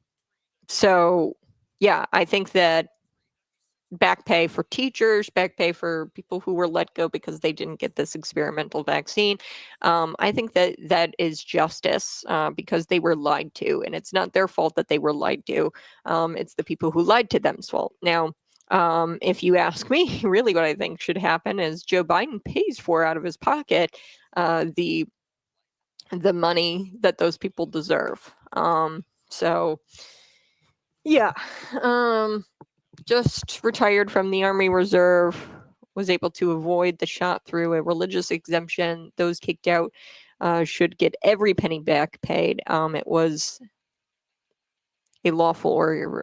so, yeah, I think that back pay for teachers, back pay for people who were let go because they didn't get this experimental vaccine. I think that that is justice because they were lied to, and it's not their fault that they were lied to. It's the people who lied to them's fault. Now, if you ask me, really what I think should happen is Joe Biden pays for out of his pocket the money that those people deserve. So yeah. Just retired from the Army Reserve, was able to avoid the shot through a religious exemption. Those kicked out should get every penny back paid. It was a lawful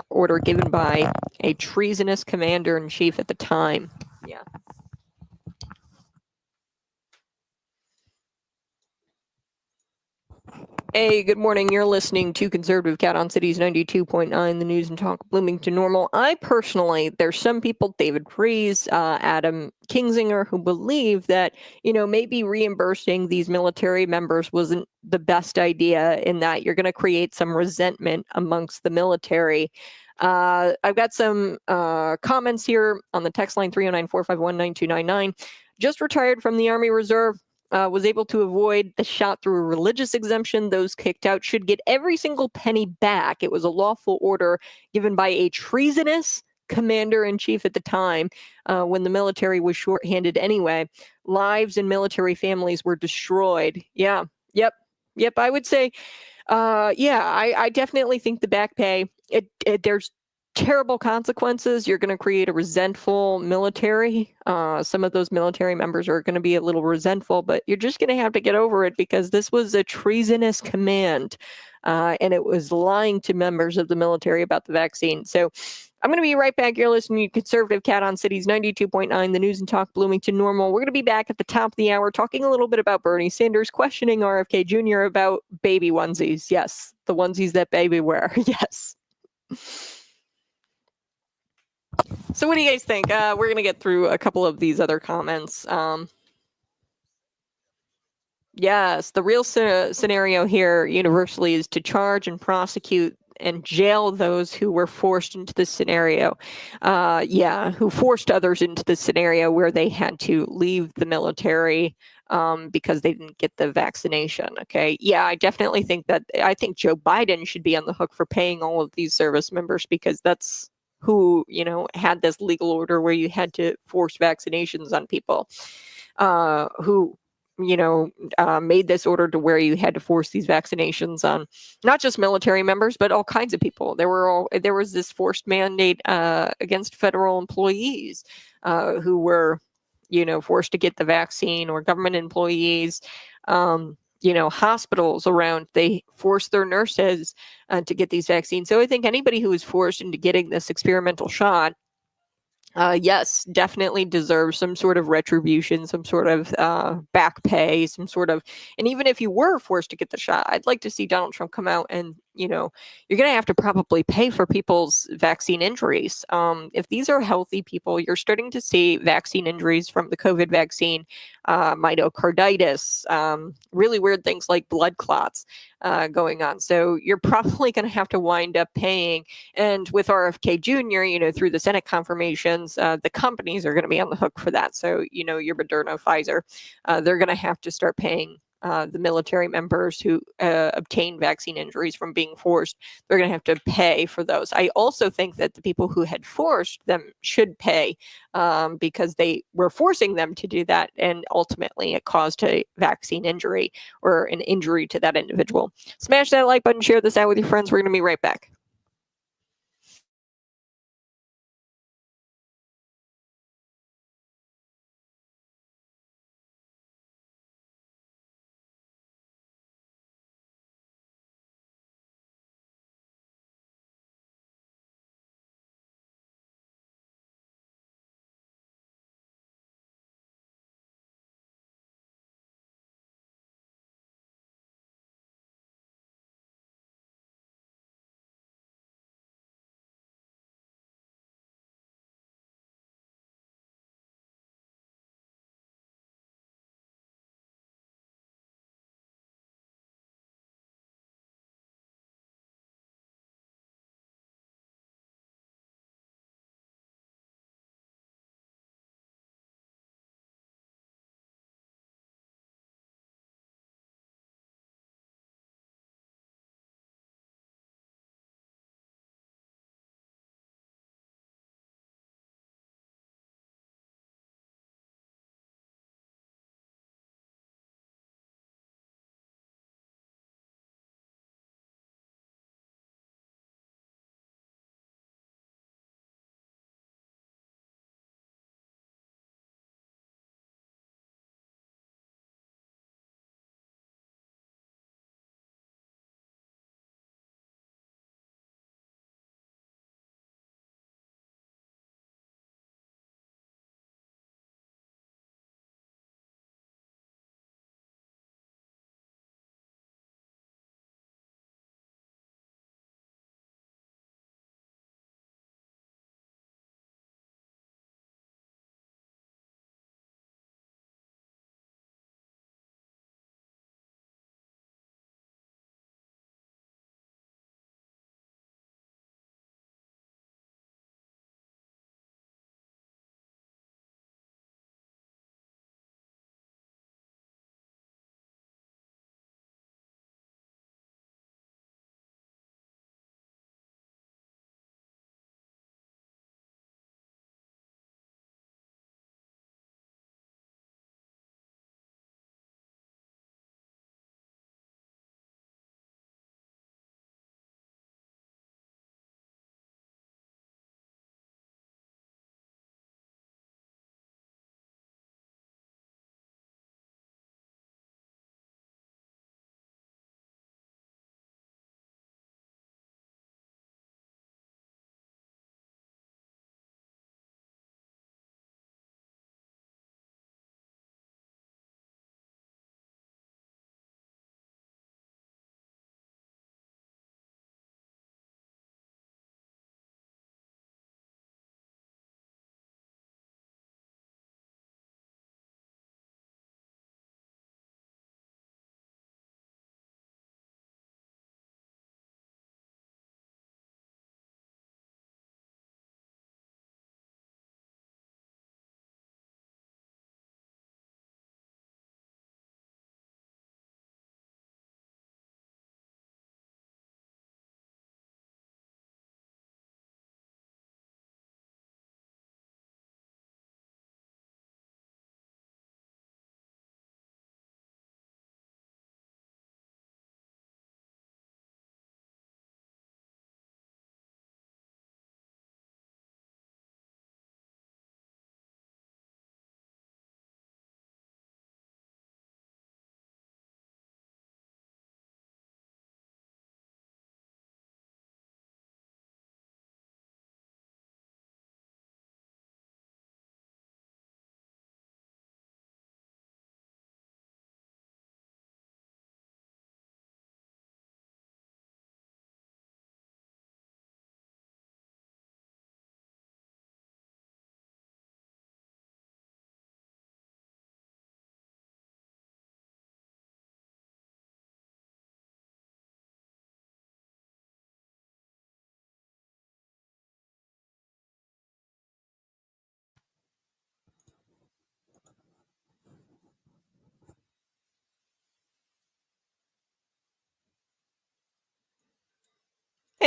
order given by a treasonous commander in chief at the time. Yeah. Hey, good morning. You're listening to Conservative Cat on Cities 92.9, the news and talk Bloomington Normal. I personally, there's some people, David Freeze, Adam Kinzinger, who believe that, maybe reimbursing these military members wasn't the best idea in that you're going to create some resentment amongst the military. I've got some comments here on the text line 309-451-9299. Just retired from the Army Reserve. Was able to avoid the shot through a religious exemption. Those kicked out should get every single penny back. It was a lawful order given by a treasonous commander in chief at the time when the military was shorthanded anyway. Lives and military families were destroyed. Yeah. Yep. I would say, I definitely think the back pay, there's terrible consequences. You're going to create a resentful military. Some of those military members are going to be a little resentful, but you're just going to have to get over it because this was a treasonous command, and it was lying to members of the military about the vaccine. So I'm going to be right back. You're listening to Conservative Cat on Cities 92.9, the news and talk Bloomington Normal. We're going to be back at the top of the hour talking a little bit about Bernie Sanders, questioning RFK Jr. about baby onesies. Yes, the onesies that baby wear. Yes. So what do you guys think? We're going to get through a couple of these other comments. Yes, the real scenario here universally is to charge and prosecute and jail those who were forced into this scenario. Who forced others into this scenario where they had to leave the military because they didn't get the vaccination. Okay. Yeah, I definitely think I think Joe Biden should be on the hook for paying all of these service members because that's who, had this legal order where you had to force vaccinations on people who made this order to where you had to force these vaccinations on not just military members, but all kinds of people. There was this forced mandate against federal employees who were, forced to get the vaccine, or government employees. Hospitals around, they forced their nurses to get these vaccines. So I think anybody who was forced into getting this experimental shot, yes, definitely deserves some sort of retribution, some sort of back pay, and even if you were forced to get the shot, I'd like to see Donald Trump come out and, you're going to have to probably pay for people's vaccine injuries. If these are healthy people, you're starting to see vaccine injuries from the COVID vaccine, myocarditis, really weird things like blood clots going on. So you're probably going to have to wind up paying. And with RFK Jr., through the Senate confirmations, the companies are going to be on the hook for that. So, your Moderna, Pfizer, they're going to have to start paying the military members who obtain vaccine injuries from being forced. They're going to have to pay for those. I also think that the people who had forced them should pay because they were forcing them to do that. And ultimately, it caused a vaccine injury or an injury to that individual. Smash that like button, share this out with your friends. We're going to be right back.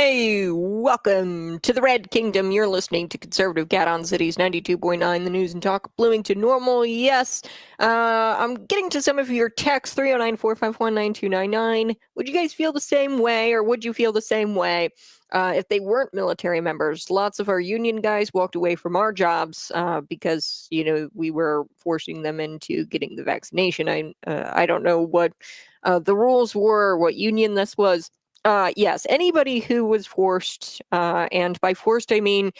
Hey, welcome to the Red Kingdom. You're listening to Conservative Cat on Cities 92.9, the news and talk, Bloomington Normal. Yes, I'm getting to some of your texts, 309-451-9299. Would you guys feel the same way, or would you feel the same way if they weren't military members? Lots of our union guys walked away from our jobs because, we were forcing them into getting the vaccination. I don't know what the rules were, what union this was. Yes, anybody who was forced, and by forced I mean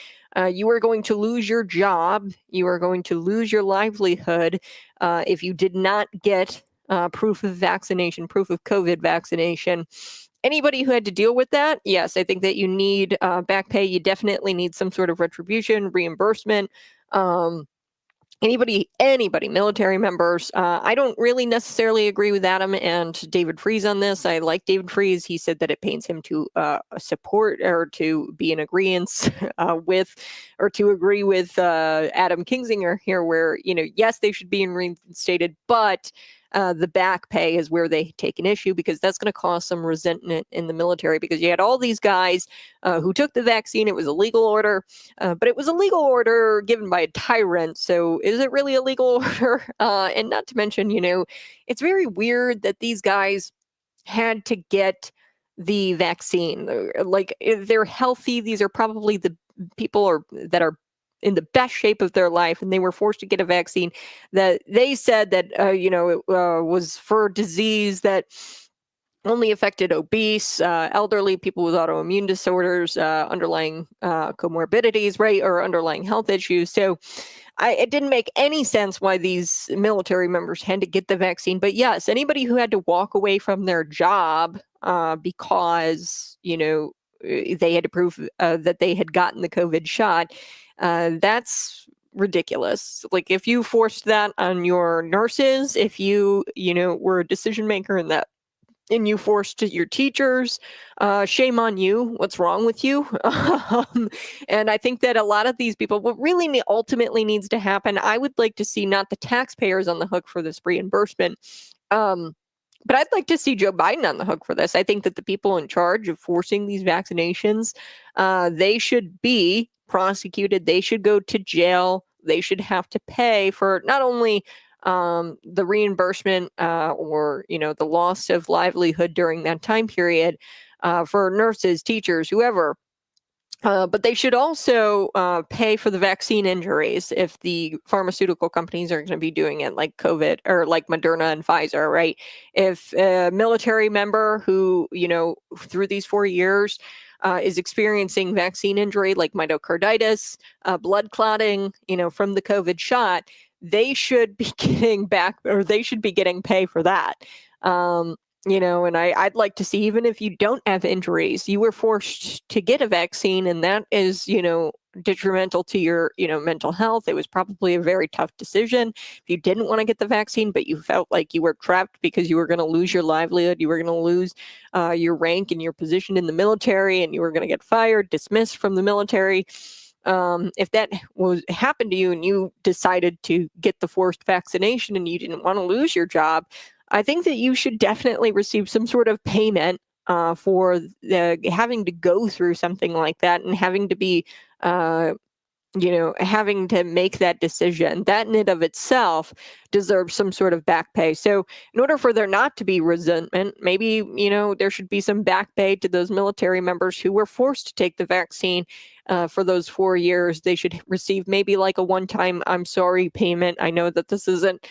you are going to lose your job, you are going to lose your livelihood if you did not get proof of vaccination, proof of COVID vaccination. Anybody who had to deal with that, yes, I think that you need back pay. You definitely need some sort of retribution, reimbursement. Anybody, military members. I don't really necessarily agree with Adam and David Freeze on this. I like David Freeze. He said that it pains him to support or to be in agreement with, or to agree with Adam Kinzinger here, where, yes, they should be reinstated, but the back pay is where they take an issue, because that's going to cause some resentment in the military, because you had all these guys who took the vaccine. It was a legal order, but it was a legal order given by a tyrant. So is it really a legal order? And not to mention, it's very weird that these guys had to get the vaccine. Like, if they're healthy, these are probably the people that are in the best shape of their life, and they were forced to get a vaccine that they said that it was for a disease that only affected obese, elderly, people with autoimmune disorders, underlying comorbidities, right, or underlying health issues. So it didn't make any sense why these military members had to get the vaccine. But yes, anybody who had to walk away from their job because, they had to prove that they had gotten the COVID shot, that's ridiculous. Like, if you forced that on your nurses, if you, were a decision maker in that, and you forced your teachers, shame on you. What's wrong with you? And I think that a lot of these people, what really ultimately needs to happen, I would like to see not the taxpayers on the hook for this reimbursement, but I'd like to see Joe Biden on the hook for this. I think that the people in charge of forcing these vaccinations, they should be prosecuted. They should go to jail. They should have to pay for not only the reimbursement or the loss of livelihood during that time period for nurses, teachers, whoever. But they should also pay for the vaccine injuries if the pharmaceutical companies are going to be doing it, like COVID or like Moderna and Pfizer, right? If a military member who, through these 4 years is experiencing vaccine injury like myocarditis, blood clotting, from the COVID shot, they should be getting back, or they should be getting pay for that. And I'd like to see, even if you don't have injuries, you were forced to get a vaccine, and that is, detrimental to your, mental health. It was probably a very tough decision. If you didn't want to get the vaccine, but you felt like you were trapped because you were going to lose your livelihood, you were going to lose your rank and your position in the military, and you were going to get fired, dismissed from the military. If that happened to you and you decided to get the forced vaccination and you didn't want to lose your job, I think that you should definitely receive some sort of payment for having to go through something like that, and having to be, having to make that decision. That in and of itself deserves some sort of back pay. So in order for there not to be resentment, maybe, there should be some back pay to those military members who were forced to take the vaccine for those 4 years. They should receive maybe like a one-time "I'm sorry" payment. I know that this isn't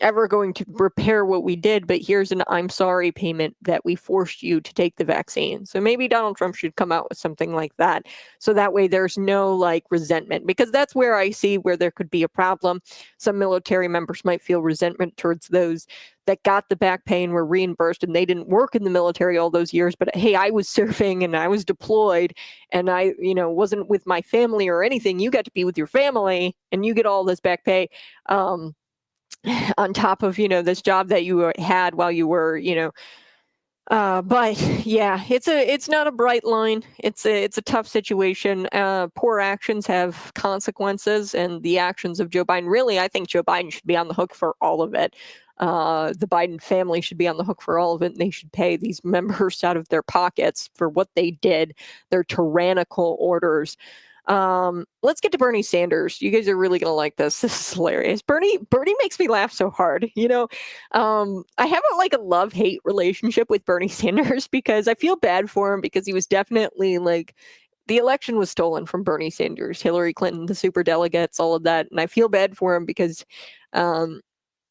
ever going to repair what we did, but here's an "I'm sorry" payment that we forced you to take the vaccine. So maybe Donald Trump should come out with something like that. So that way there's no resentment, because that's where I see where there could be a problem. Some military members might feel resentment towards those that got the back pay and were reimbursed, and they didn't work in the military all those years, but hey, I was serving and I was deployed, and I, wasn't with my family or anything. You got to be with your family and you get all this back pay. On top of, this job that you had while you were, But yeah, it's not a bright line. It's a tough situation. Poor actions have consequences, and the actions of Joe Biden, really, I think Joe Biden should be on the hook for all of it. The Biden family should be on the hook for all of it, and they should pay these members out of their pockets for what they did, their tyrannical orders. Let's get to Bernie Sanders. You guys are really gonna like this. This is hilarious. Bernie makes me laugh so hard. I have a love-hate relationship with Bernie Sanders because I feel bad for him because he was definitely the election was stolen from Bernie Sanders, Hillary Clinton, the super delegates, all of that, and I feel bad for him because but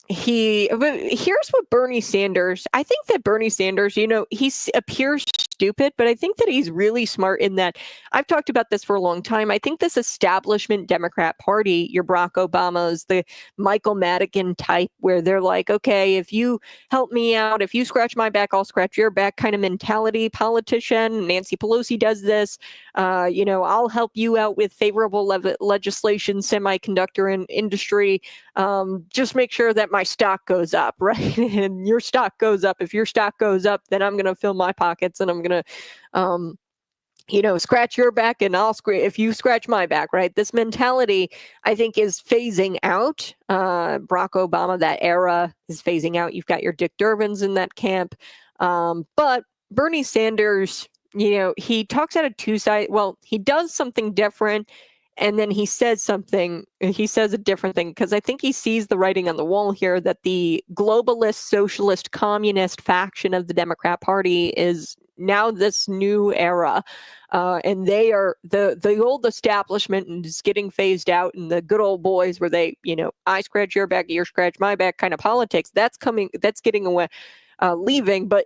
here's what Bernie Sanders, I think that Bernie Sanders, he appears stupid, but I think that he's really smart in that I've talked about this for a long time. I think this establishment Democrat Party, your Barack Obamas, the Michael Madigan type, where they're like, okay, if you help me out, if you scratch my back, I'll scratch your back kind of mentality politician. Nancy Pelosi does this. I'll help you out with favorable legislation, semiconductor industry. Just make sure that my stock goes up, right? And your stock goes up. If your stock goes up, then I'm going to fill my pockets and I'm going to, scratch your back and I'll scratch if you scratch my back, right? This mentality, I think, is phasing out. Barack Obama, that era is phasing out. You've got your Dick Durbins in that camp. But Bernie Sanders, he talks out of two sides. Well, he does something different. And then he says a different thing, because I think he sees the writing on the wall here that the globalist, socialist, communist faction of the Democrat Party is now this new era. And they are the old establishment and is getting phased out, and the good old boys where they, I scratch your back, you scratch my back kind of politics, that's getting away. Leaving, but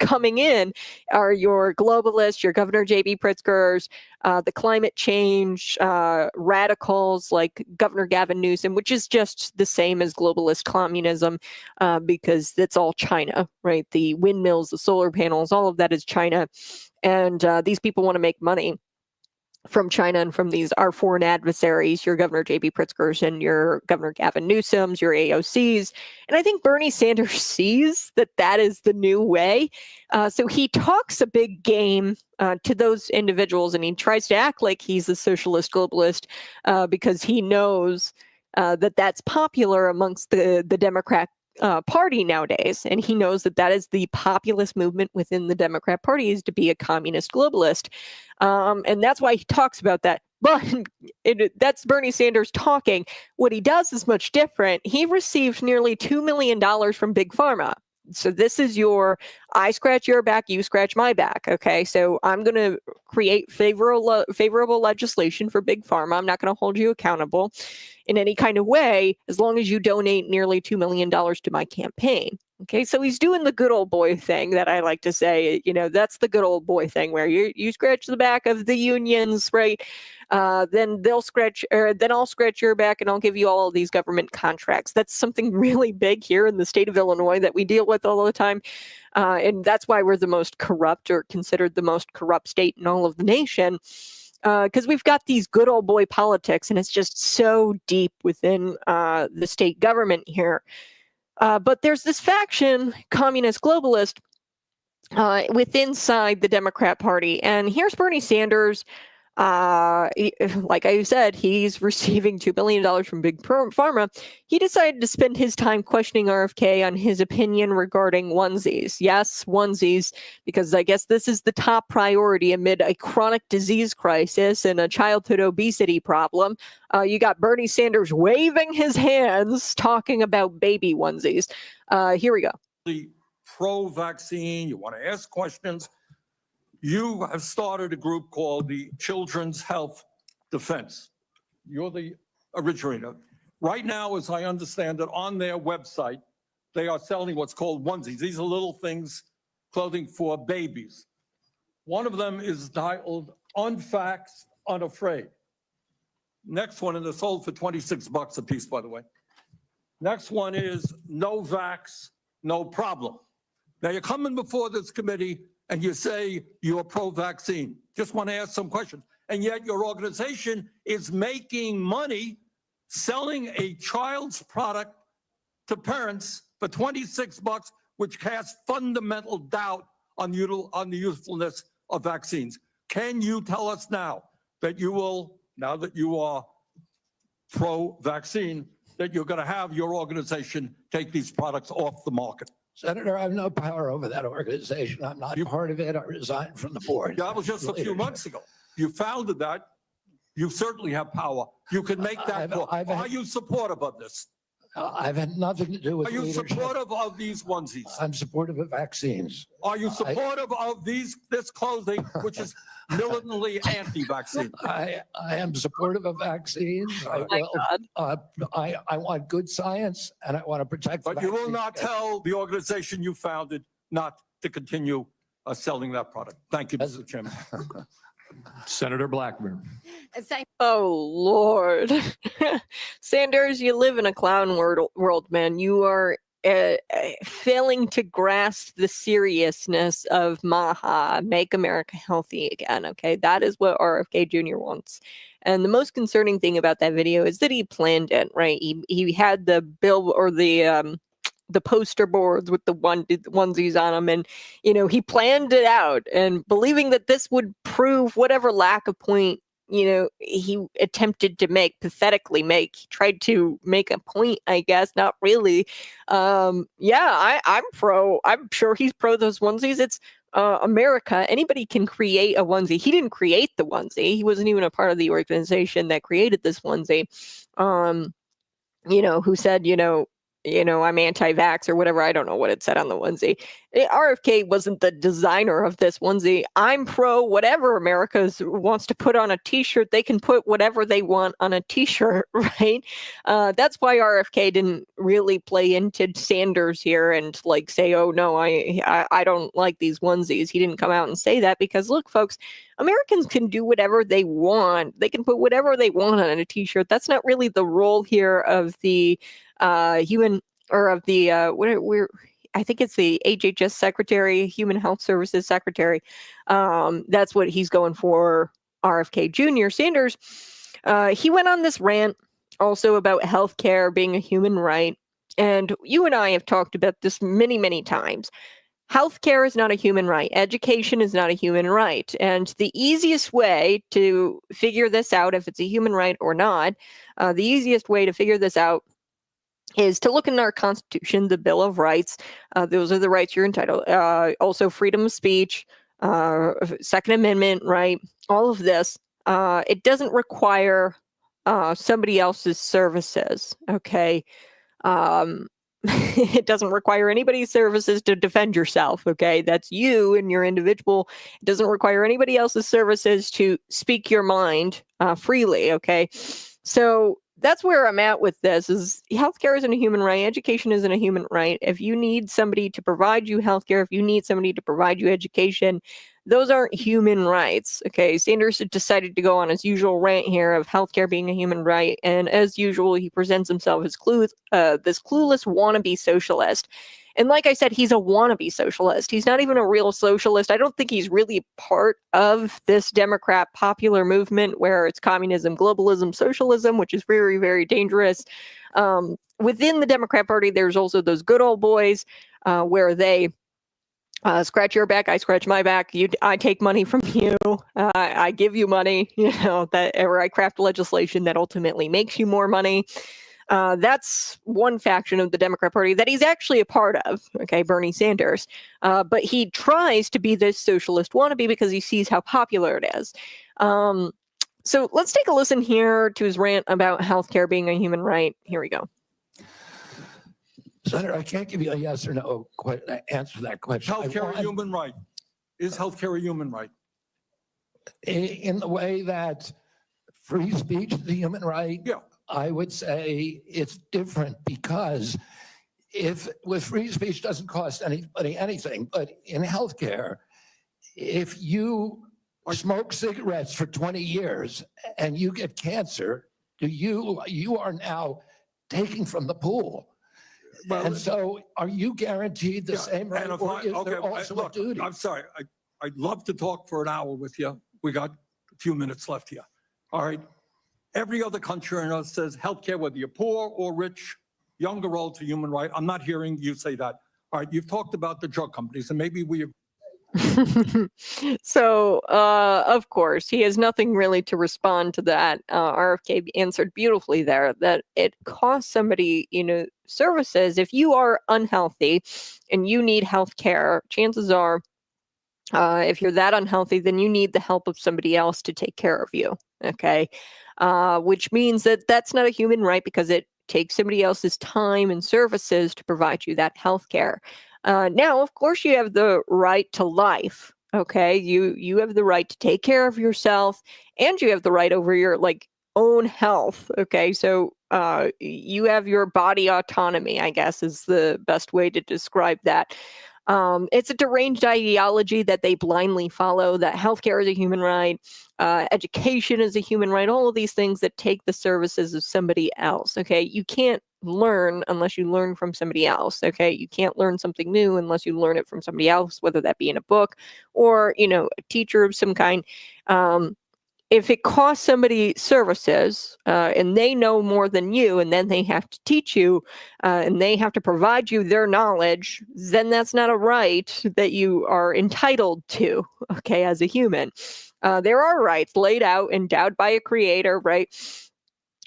coming in are your globalists, your Governor J.B. Pritzkers, the climate change radicals like Governor Gavin Newsom, which is just the same as globalist communism because it's all China, right? The windmills, the solar panels, all of that is China. And these people want to make money from China and from our foreign adversaries, your Governor J.B. Pritzkers and your Governor Gavin Newsom's, your AOCs. And I think Bernie Sanders sees that is the new way. So he talks a big game to those individuals, and he tries to act like he's a socialist globalist because he knows that that's popular amongst the Democrat party nowadays. And he knows that is the populist movement within the Democrat Party, is to be a communist globalist. And that's why he talks about that. But that's Bernie Sanders talking. What he does is much different. He received nearly $2 million from Big Pharma. So this is I scratch your back, you scratch my back. Okay, so I'm going to create favorable legislation for Big Pharma. I'm not going to hold you accountable in any kind of way as long as you donate nearly $2 million to my campaign. Okay, so he's doing the good old boy thing that I like to say. That's the good old boy thing where you scratch the back of the unions, right? Then I'll scratch your back and I'll give you all of these government contracts. That's something really big here in the state of Illinois that we deal with all the time. And that's why we're the most corrupt, or considered the most corrupt state in all of the nation. Because we've got these good old boy politics, and it's just so deep within the state government here. But there's this faction, communist globalist, inside the Democrat Party. And here's Bernie Sanders. Like I said, he's receiving $2 billion from Big Pharma. He decided to spend his time questioning RFK on his opinion regarding onesies. Yes, onesies, because I guess this is the top priority amid a chronic disease crisis and a childhood obesity problem. You got Bernie Sanders waving his hands, talking about baby onesies. Here we go. Pro-vaccine, you want to ask questions. You have started a group called the Children's Health Defense. You're the originator. Right now, as I understand it, on their website, they are selling what's called onesies. These are little things, clothing for babies. One of them is titled Unvaxxed, Unafraid. Next one, and they're sold for $26 a piece, by the way. Next one is No Vax, No Problem. Now, you're coming before this committee and you say you're pro-vaccine. Just want to ask some questions. And yet your organization is making money selling a child's product to parents for $26, which casts fundamental doubt on the usefulness of vaccines. Can you tell us now that you will, now that you are pro-vaccine, that you're going to have your organization take these products off the market? Senator, I have no power over that organization. I'm not part of it. I resigned from the board. That was just a few months ago. You founded that. You certainly have power. You can make that call. Are you supportive of this? I've had nothing to do with Are you leadership. supportive of these onesies? I'm supportive of vaccines. Are you supportive of this clothing, which is militantly anti-vaccine? I am supportive of vaccines. Oh my God. I want good science and I want to protect. But you will vaccines. not tell the organization you founded not to continue selling that product. Thank you, Mr. Chairman. Senator Blackburn. Oh, Lord. Sanders, you live in a clown world, man. You are failing to grasp the seriousness of MAHA, Make America Healthy Again, okay? That is what RFK Jr. wants. And the most concerning thing about that video is that he planned it, right? He had the bill or the poster boards with the onesies on them, and he planned it out, and believing that this would prove whatever lack of point he attempted to pathetically make. He tried to make a point, I guess, not really. I'm sure he's pro those onesies. It's America. Anybody can create a onesie. He didn't create the onesie. He wasn't even a part of the organization that created this onesie. Who said, I'm anti-vax or whatever. I don't know what it said on the onesie. RFK wasn't the designer of this onesie. I'm pro whatever America wants to put on a t-shirt. They can put whatever they want on a t-shirt, right? That's why RFK didn't really play into Sanders here and say, oh no, I don't like these onesies. He didn't come out and say that because look, folks, Americans can do whatever they want. They can put whatever they want on a t-shirt. That's not really the role here of the I think it's the HHS secretary, Human Health Services secretary. That's what he's going for, RFK Jr. Sanders, he went on this rant also about healthcare being a human right. And you and I have talked about this many, many times. Healthcare is not a human right. Education is not a human right. And the easiest way to figure this out, if it's a human right or not, the easiest way to figure this out is to look in our Constitution, the Bill of Rights. Those are the rights you're entitled. Also, freedom of speech, Second Amendment, right? All of this. It doesn't require somebody else's services, okay? It doesn't require anybody's services to defend yourself, okay? That's you and your individual. It doesn't require anybody else's services to speak your mind freely, okay? So that's where I'm at with this, is healthcare isn't a human right. Education isn't a human right. If you need somebody to provide you healthcare, if you need somebody to provide you education, those aren't human rights. Okay, Sanders decided to go on his usual rant here of healthcare being a human right. And as usual, he presents himself as this clueless wannabe socialist. And like I said, he's a wannabe socialist. He's not even a real socialist. I don't think he's really part of this Democrat popular movement where it's communism, globalism, socialism, which is very, very dangerous. Within the Democrat Party, there's also those good old boys where they scratch your back, I scratch my back. I take money from you. I give you money. Or I craft legislation that ultimately makes you more money. That's one faction of the Democrat Party that he's actually a part of, okay, Bernie Sanders. But he tries to be this socialist wannabe because he sees how popular it is. So let's take a listen here to his rant about healthcare being a human right. Here we go. Senator, I can't give you a yes or no answer to that question. Healthcare a human right? Is healthcare a human right? In the way that free speech is a human right, Yeah. I would say it's different because with free speech doesn't cost anybody anything, but in healthcare, if you smoke cigarettes for 20 years and you get cancer, you are now taking from the pool. Well, and so are you guaranteed the same right? And if Or is there also a look, duty? I'm sorry. I'd love to talk for an hour with you. We got a few minutes left here. All right. Every other country on earth says healthcare, whether you're poor or rich, young or old, is a human right. I'm not hearing you say that. All right. You've talked about the drug companies, and maybe we. So, of course, he has nothing really to respond to that. RFK answered beautifully there that it costs somebody, services. If you are unhealthy and you need health care, chances are, if you're that unhealthy, then you need the help of somebody else to take care of you. Okay. Which means that that's not a human right because it takes somebody else's time and services to provide you that health care. Now, of course, you have the right to life. Okay. You have the right to take care of yourself and you have the right over your own health. Okay. So you have your body autonomy, I guess, is the best way to describe that. It's a deranged ideology that they blindly follow, that healthcare is a human right, education is a human right, all of these things that take the services of somebody else. Okay. You can't learn unless you learn from somebody else. Okay. You can't learn something new unless you learn it from somebody else, whether that be in a book or, a teacher of some kind. If it costs somebody services and they know more than you, and then they have to teach you and they have to provide you their knowledge, then that's not a right that you are entitled to, okay, as a human. There are rights laid out, endowed by a creator, right?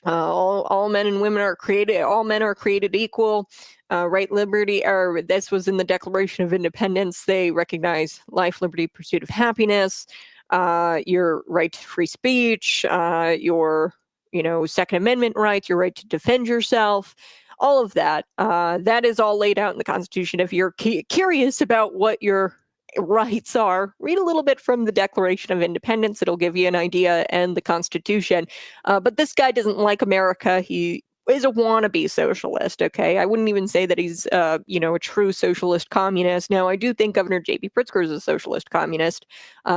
All men and women are created, all men are created equal. Right, liberty, or this was in the Declaration of Independence. They recognize life, liberty, pursuit of happiness, your right to free speech, your, Second Amendment rights, your right to defend yourself, all of that. That is all laid out in the Constitution. If you're curious about what your rights are, read a little bit from the Declaration of Independence. It'll give you an idea, and the Constitution. But this guy doesn't like America. He is a wannabe socialist. Okay, I wouldn't even say that he's, a true socialist communist. Now, I do think Governor J.B. Pritzker is a socialist communist.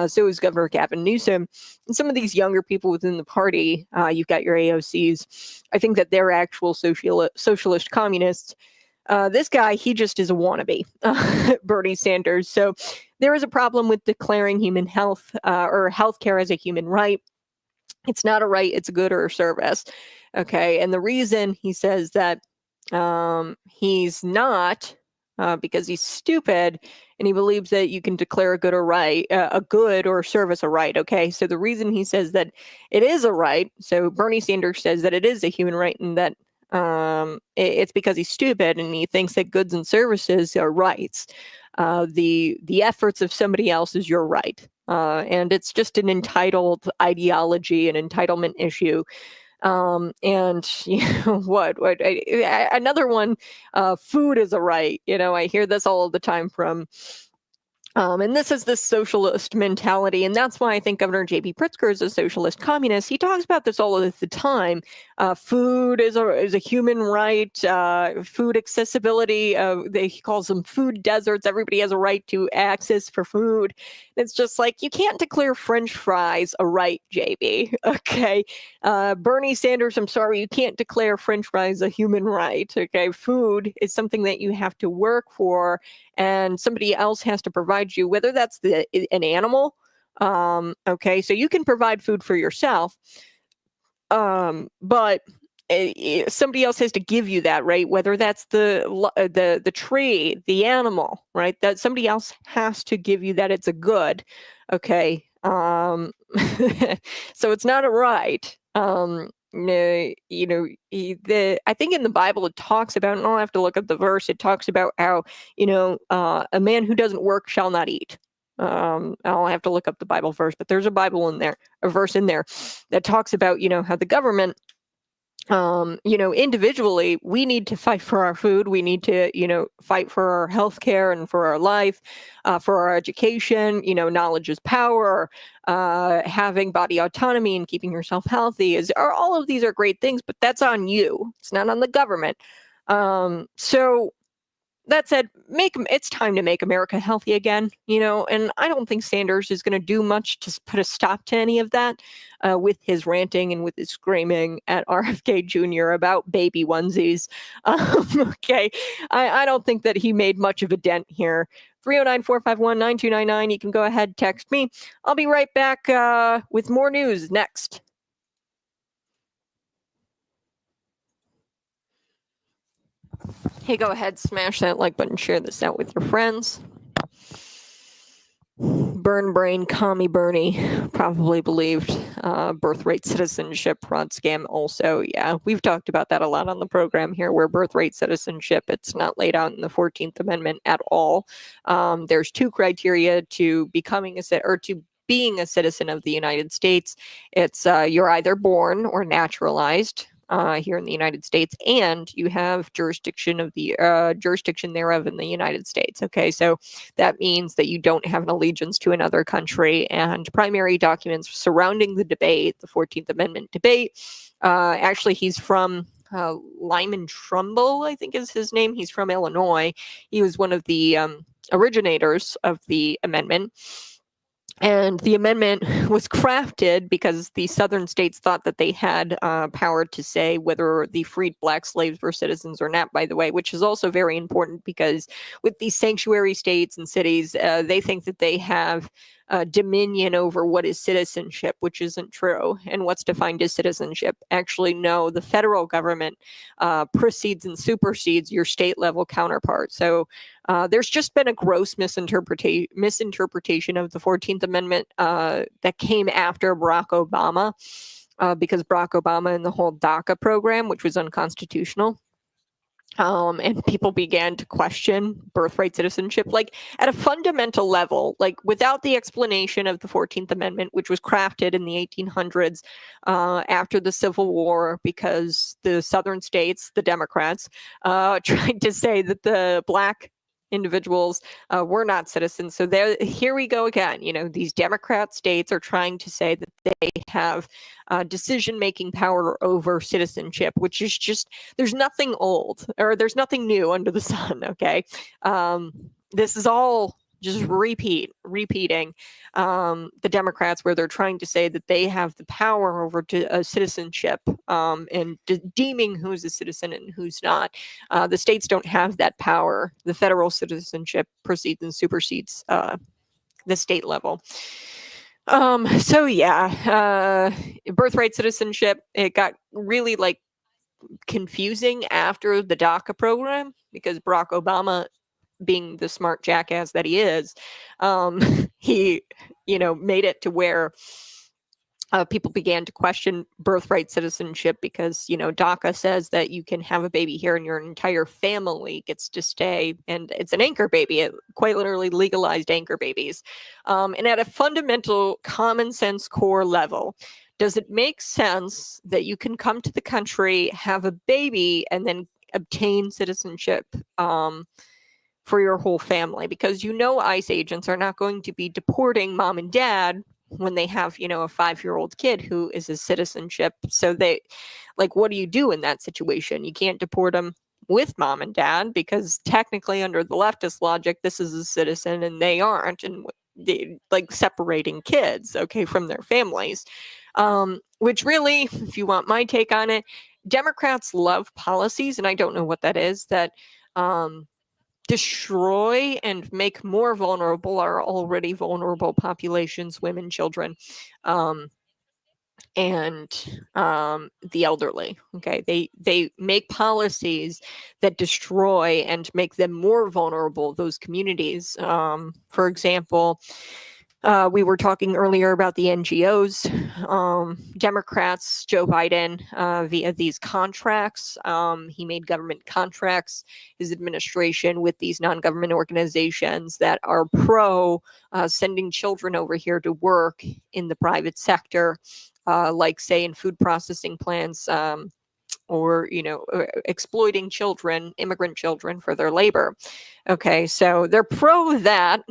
So is Governor Gavin Newsom, and some of these younger people within the party. You've got your AOCs. I think that they're actual socialist communists. This guy, he just is a wannabe, Bernie Sanders. So there is a problem with declaring human health or healthcare as a human right. It's not a right, it's a good or a service. Okay. And the reason he says that he's not, because he's stupid and he believes that you can declare a good or right, a good or service a right. Okay. So the reason he says that it is a right, so Bernie Sanders says that it is a human right and that it's because he's stupid and he thinks that goods and services are rights. The efforts of somebody else is your right. And it's just an entitled ideology, an entitlement issue. And another one, food is a right. I hear this all the time from, and this is this socialist mentality. And that's why I think Governor J.B. Pritzker is a socialist communist. He talks about this all of the time. Food is a human right. Food accessibility. He calls them food deserts. Everybody has a right to access for food. It's just like, you can't declare French fries a right, JB. Okay. Bernie Sanders, I'm sorry, you can't declare French fries a human right. Okay. Food is something that you have to work for and somebody else has to provide you, whether that's an animal. Okay. So you can provide food for yourself. But somebody else has to give you that, right? Whether that's the tree, the animal, right? That somebody else has to give you that. It's a good, okay. So it's not a right. I think in the Bible it talks about, and I'll have to look up the verse. It talks about how a man who doesn't work shall not eat. I'll have to look up the Bible verse, but there's a verse in there that talks about, how the government, individually, we need to fight for our food. We need to, fight for our health care and for our life, for our education. Knowledge is power. Having body autonomy and keeping yourself healthy all of these are great things, but that's on you. It's not on the government. So that said, it's time to make America healthy again, and I don't think Sanders is going to do much to put a stop to any of that with his ranting and with his screaming at RFK Jr. about baby onesies. Okay, I don't think that he made much of a dent here. 309-451-9299. You can go ahead, text me. I'll be right back with more news next. Hey, go ahead, smash that like button, share this out with your friends. Burn brain, commie Bernie probably believed birthright citizenship fraud scam also. Yeah, we've talked about that a lot on the program here, where birthright citizenship, it's not laid out in the 14th Amendment at all. There's two criteria to becoming to being a citizen of the United States. It's you're either born or naturalized here in the United States, and you have jurisdiction thereof in the United States. Okay, so that means that you don't have an allegiance to another country. And primary documents surrounding the debate, the 14th Amendment debate, actually, he's from Lyman Trumbull, I think is his name. He's from Illinois. He was one of the originators of the amendment. And the amendment was crafted because the southern states thought that they had power to say whether the freed black slaves were citizens or not, by the way, which is also very important because with these sanctuary states and cities, they think that they have dominion over what is citizenship, which isn't true. And what's defined as citizenship? Actually, no, the federal government precedes and supersedes your state level counterpart. So there's just been a gross misinterpretation of the 14th Amendment that came after Barack Obama, because Barack Obama and the whole DACA program, which was unconstitutional. And people began to question birthright citizenship, like at a fundamental level, like without the explanation of the 14th Amendment, which was crafted in the 1800s after the Civil War, because the southern states, the Democrats, tried to say that the black individuals were not citizens. So here we go again. You know, these Democrat states are trying to say that they have decision-making power over citizenship, which is just, there's nothing old or there's nothing new under the sun. Okay, this is all just repeating the Democrats, where they're trying to say that they have the power over citizenship and deeming who's a citizen and who's not. The states don't have that power. The federal citizenship precedes and supersedes the state level. So yeah, birthright citizenship, it got really like confusing after the DACA program, because Barack Obama, being the smart jackass that he is, he, made it to where people began to question birthright citizenship because, DACA says that you can have a baby here and your entire family gets to stay. And it's an anchor baby. It quite literally legalized anchor babies. And at a fundamental common sense core level, does it make sense that you can come to the country, have a baby, and then obtain citizenship for your whole family? Because ICE agents are not going to be deporting mom and dad when they have, a 5-year-old kid who is a citizenship. So what do you do in that situation? You can't deport them with mom and dad, because technically under the leftist logic, this is a citizen and they aren't, and like separating kids, okay, from their families. Which really, if you want my take on it, Democrats love policies, and I don't know what that is, that destroy and make more vulnerable our already vulnerable populations, women, children, and the elderly. Okay, they make policies that destroy and make them more vulnerable, those communities. For example, we were talking earlier about the NGOs. Democrats, Joe Biden, via these contracts, he made government contracts, his administration, with these non-government organizations that are pro sending children over here to work in the private sector, like say in food processing plants, or exploiting children, immigrant children, for their labor. Okay, so they're pro that.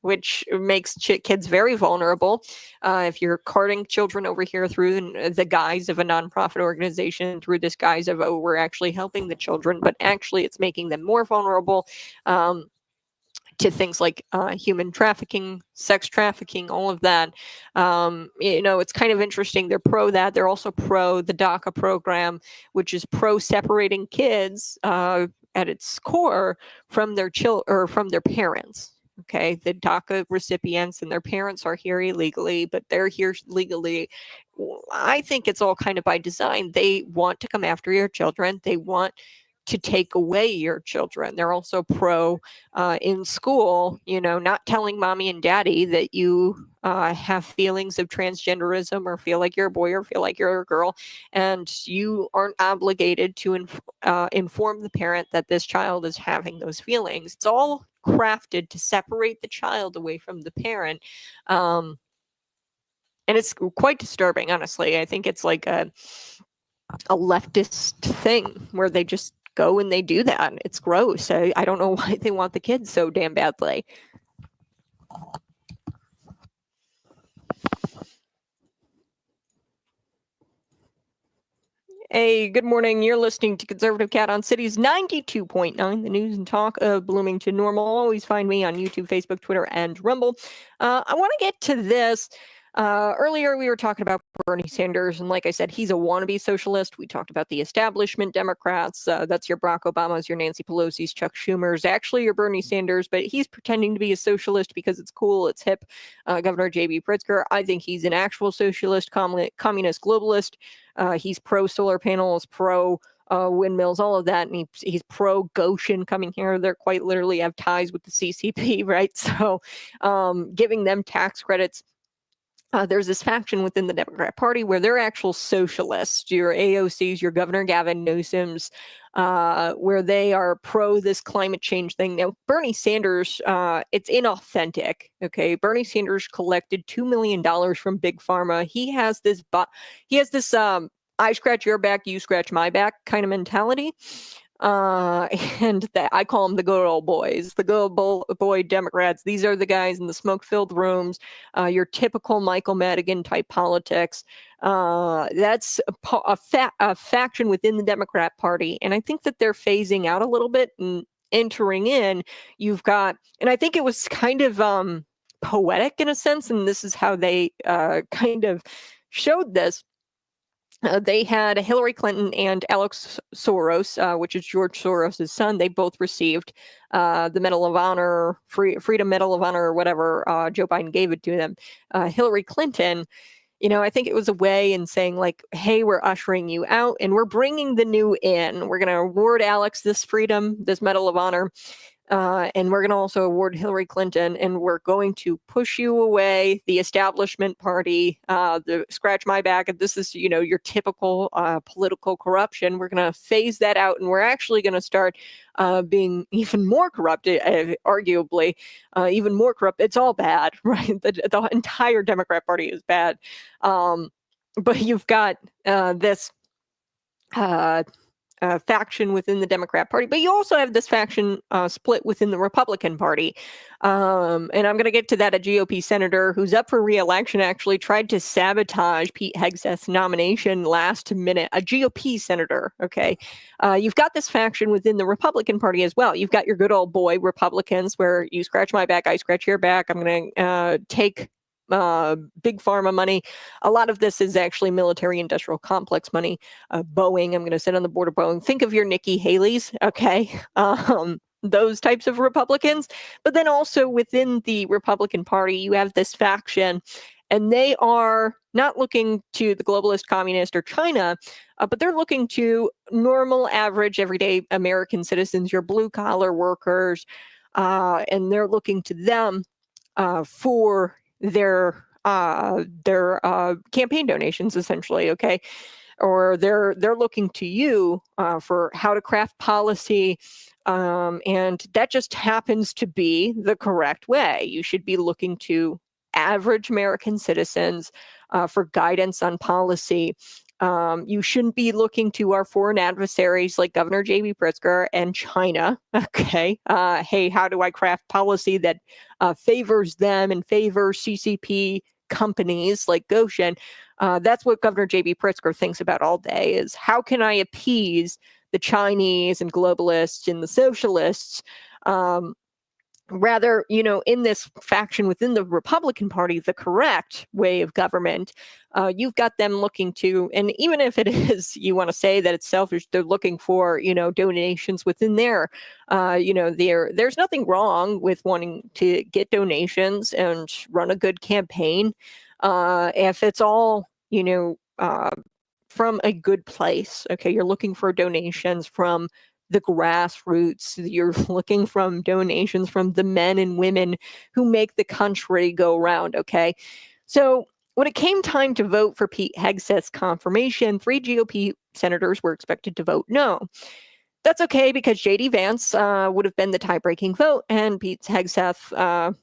Which makes kids very vulnerable. If you're carting children over here through the guise of a nonprofit organization, through this guise of, oh, we're actually helping the children, but actually it's making them more vulnerable to things like human trafficking, sex trafficking, all of that. It's kind of interesting. They're pro that. They're also pro the DACA program, which is pro separating kids at its core from their from their parents. Okay, the DACA recipients and their parents are here illegally, but they're here legally. I think it's all kind of by design. They want to come after your children. They want to take away your children. They're also pro in school, not telling mommy and daddy that you have feelings of transgenderism or feel like you're a boy or feel like you're a girl, and you aren't obligated to inform the parent that this child is having those feelings. It's all crafted to separate the child away from the parent. And it's quite disturbing, honestly. I think it's like a leftist thing where they just go and they do that. It's gross. I don't know why they want the kids so damn badly. Hey, good morning. You're listening to Conservative Cat on Cities 92.9, the news and talk of Bloomington Normal. Always find me on YouTube, Facebook, Twitter, and Rumble. I want to get to this. Earlier, we were talking about Bernie Sanders, and like I said, he's a wannabe socialist. We talked about the establishment Democrats. That's your Barack Obamas, your Nancy Pelosi's, Chuck Schumer's, actually your Bernie Sanders, but he's pretending to be a socialist because it's cool, it's hip. Governor J.B. Pritzker, I think he's an actual socialist, communist, globalist. He's pro solar panels, pro windmills, all of that, and he's pro Goshen coming here. They're quite literally have ties with the CCP, right? So giving them tax credits. There's this faction within the Democrat Party where they're actual socialists, your AOCs, your Governor Gavin Newsom's, where they are pro this climate change thing. Now, Bernie Sanders, it's inauthentic. Okay, Bernie Sanders collected $2 million from Big Pharma. He has this, I scratch your back, you scratch my back kind of mentality. And that I call them the good old boys, the good old boy Democrats. These are the guys in the smoke-filled rooms, your typical Michael Madigan type politics. That's a faction within the Democrat Party, and I think that they're phasing out a little bit and entering in. You've got, and I think it was kind of poetic in a sense, and this is how they kind of showed this. They had Hillary Clinton and Alex Soros, which is George Soros' son. They both received the Medal of Honor, Freedom Medal of Honor, or whatever. Joe Biden gave it to them. Hillary Clinton, I think it was a way in saying like, hey, we're ushering you out and we're bringing the new in. We're going to award Alex this freedom, this Medal of Honor. And we're going to also award Hillary Clinton, and we're going to push you away, the establishment party, the scratch my back. And this is, your typical political corruption. We're going to phase that out, and we're actually going to start being even more corrupt, arguably, even more corrupt. It's all bad, right? The entire Democrat Party is bad. But you've got this faction within the Democrat Party, but you also have this faction split within the Republican Party. And I'm going to get to that. A GOP senator who's up for re-election actually tried to sabotage Pete Hegseth's nomination last minute. A GOP senator, okay? You've got this faction within the Republican Party as well. You've got your good old boy Republicans where you scratch my back, I scratch your back. I'm going to take big pharma money. A lot of this is actually military industrial complex money. Boeing, I'm going to sit on the board of Boeing. Think of your Nikki Haley's, okay? Those types of Republicans. But then also within the Republican Party, you have this faction, and they are not looking to the globalist, communist, or China, but they're looking to normal, average, everyday American citizens, your blue-collar workers, and they're looking to them for their campaign donations, essentially, okay? Or they're looking to you for how to craft policy, and that just happens to be the correct way. You should be looking to average American citizens for guidance on policy. You shouldn't be looking to our foreign adversaries like Governor J.B. Pritzker and China. Okay. Hey, how do I craft policy that favors them and favors CCP companies like Goshen? That's what Governor J.B. Pritzker thinks about all day, is how can I appease the Chinese and globalists and the socialists? Rather, in this faction within the Republican Party, the correct way of government, you've got them looking to, and even if it is, you want to say that it's selfish, they're looking for, donations within there. There's nothing wrong with wanting to get donations and run a good campaign. If it's all, from a good place, okay, you're looking for donations from the grassroots. You're looking from donations from the men and women who make the country go round, okay? So when it came time to vote for Pete Hegseth's confirmation, 3 GOP senators were expected to vote no. That's okay because J.D. Vance would have been the tie-breaking vote, and Pete Hegseth,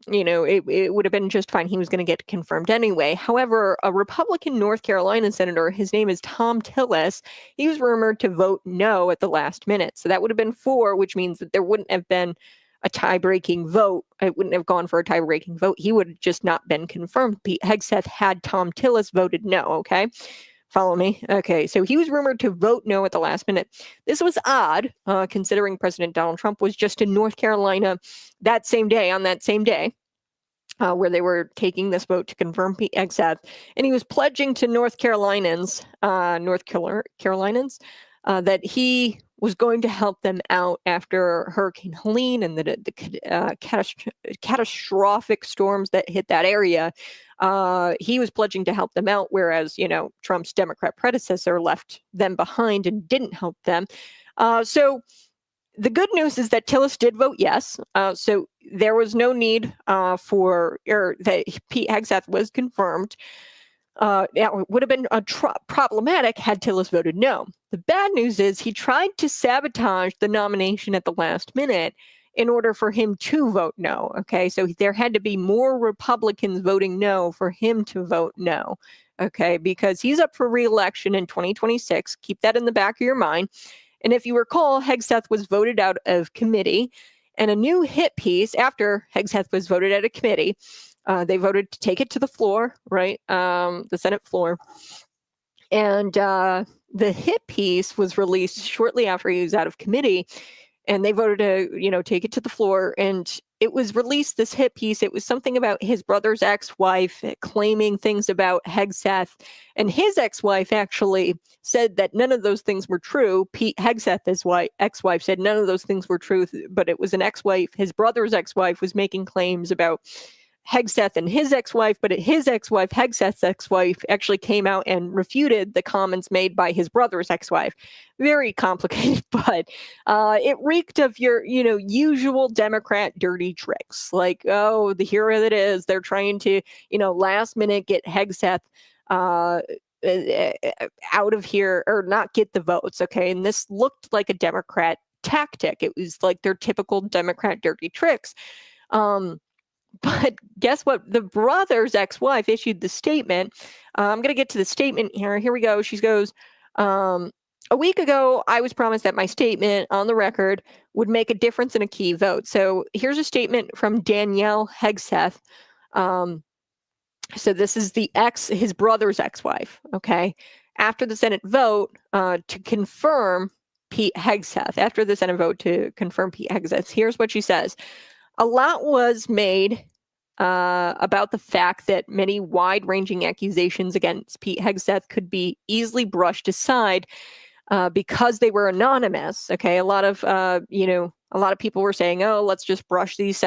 it would have been just fine. He was going to get confirmed anyway. However, a Republican North Carolina senator, his name is Tom Tillis, he was rumored to vote no at the last minute. So that would have been 4, which means that there wouldn't have been a tie-breaking vote. It wouldn't have gone for a tie-breaking vote. He would have just not been confirmed. Pete Hegseth had Tom Tillis voted no, okay? Follow me? Okay, so he was rumored to vote no at the last minute. This was odd, considering President Donald Trump was just in North Carolina that same day, where they were taking this vote to confirm Pete Hegseth, and he was pledging to North Carolinians, that he was going to help them out after Hurricane Helene and the catastrophic storms that hit that area. He was pledging to help them out, whereas, Trump's Democrat predecessor left them behind and didn't help them. So the good news is that Tillis did vote yes. So there was no need that Pete Hegseth was confirmed. It would have been problematic had Tillis voted no. The bad news is he tried to sabotage the nomination at the last minute in order for him to vote no. Okay, so there had to be more Republicans voting no for him to vote no. Okay, because he's up for re-election in 2026. Keep that in the back of your mind. And if you recall, Hegseth was voted out of committee, and a new hit piece after Hegseth was voted out of committee. They voted to take it to the floor, right? The Senate floor. And the hit piece was released shortly after he was out of committee. And they voted to, take it to the floor. And it was released, this hit piece. It was something about his brother's ex-wife claiming things about Hegseth. And his ex-wife actually said that none of those things were true. Pete Hegseth, his ex-wife, said none of those things were true. But it was an ex-wife. His brother's ex-wife was making claims about Hegseth and his ex-wife, but his ex-wife, Hegseth's ex-wife, actually came out and refuted the comments made by his brother's ex-wife. Very complicated, but it reeked of your, usual Democrat dirty tricks. Like, oh, here it is. They're trying to, last minute get Hegseth out of here or not get the votes. Okay. And this looked like a Democrat tactic. It was like their typical Democrat dirty tricks. But guess what? The brother's ex-wife issued the statement. I'm going to get to the statement here. Here we go. She goes, a week ago, I was promised that my statement on the record would make a difference in a key vote. So here's a statement from Danielle Hegseth. So this is his brother's ex-wife. Okay. After the Senate vote to confirm Pete Hegseth, here's what she says. A lot was made about the fact that many wide-ranging accusations against Pete Hegseth could be easily brushed aside because they were anonymous. Okay, a lot of people were saying, "Oh, let's just brush these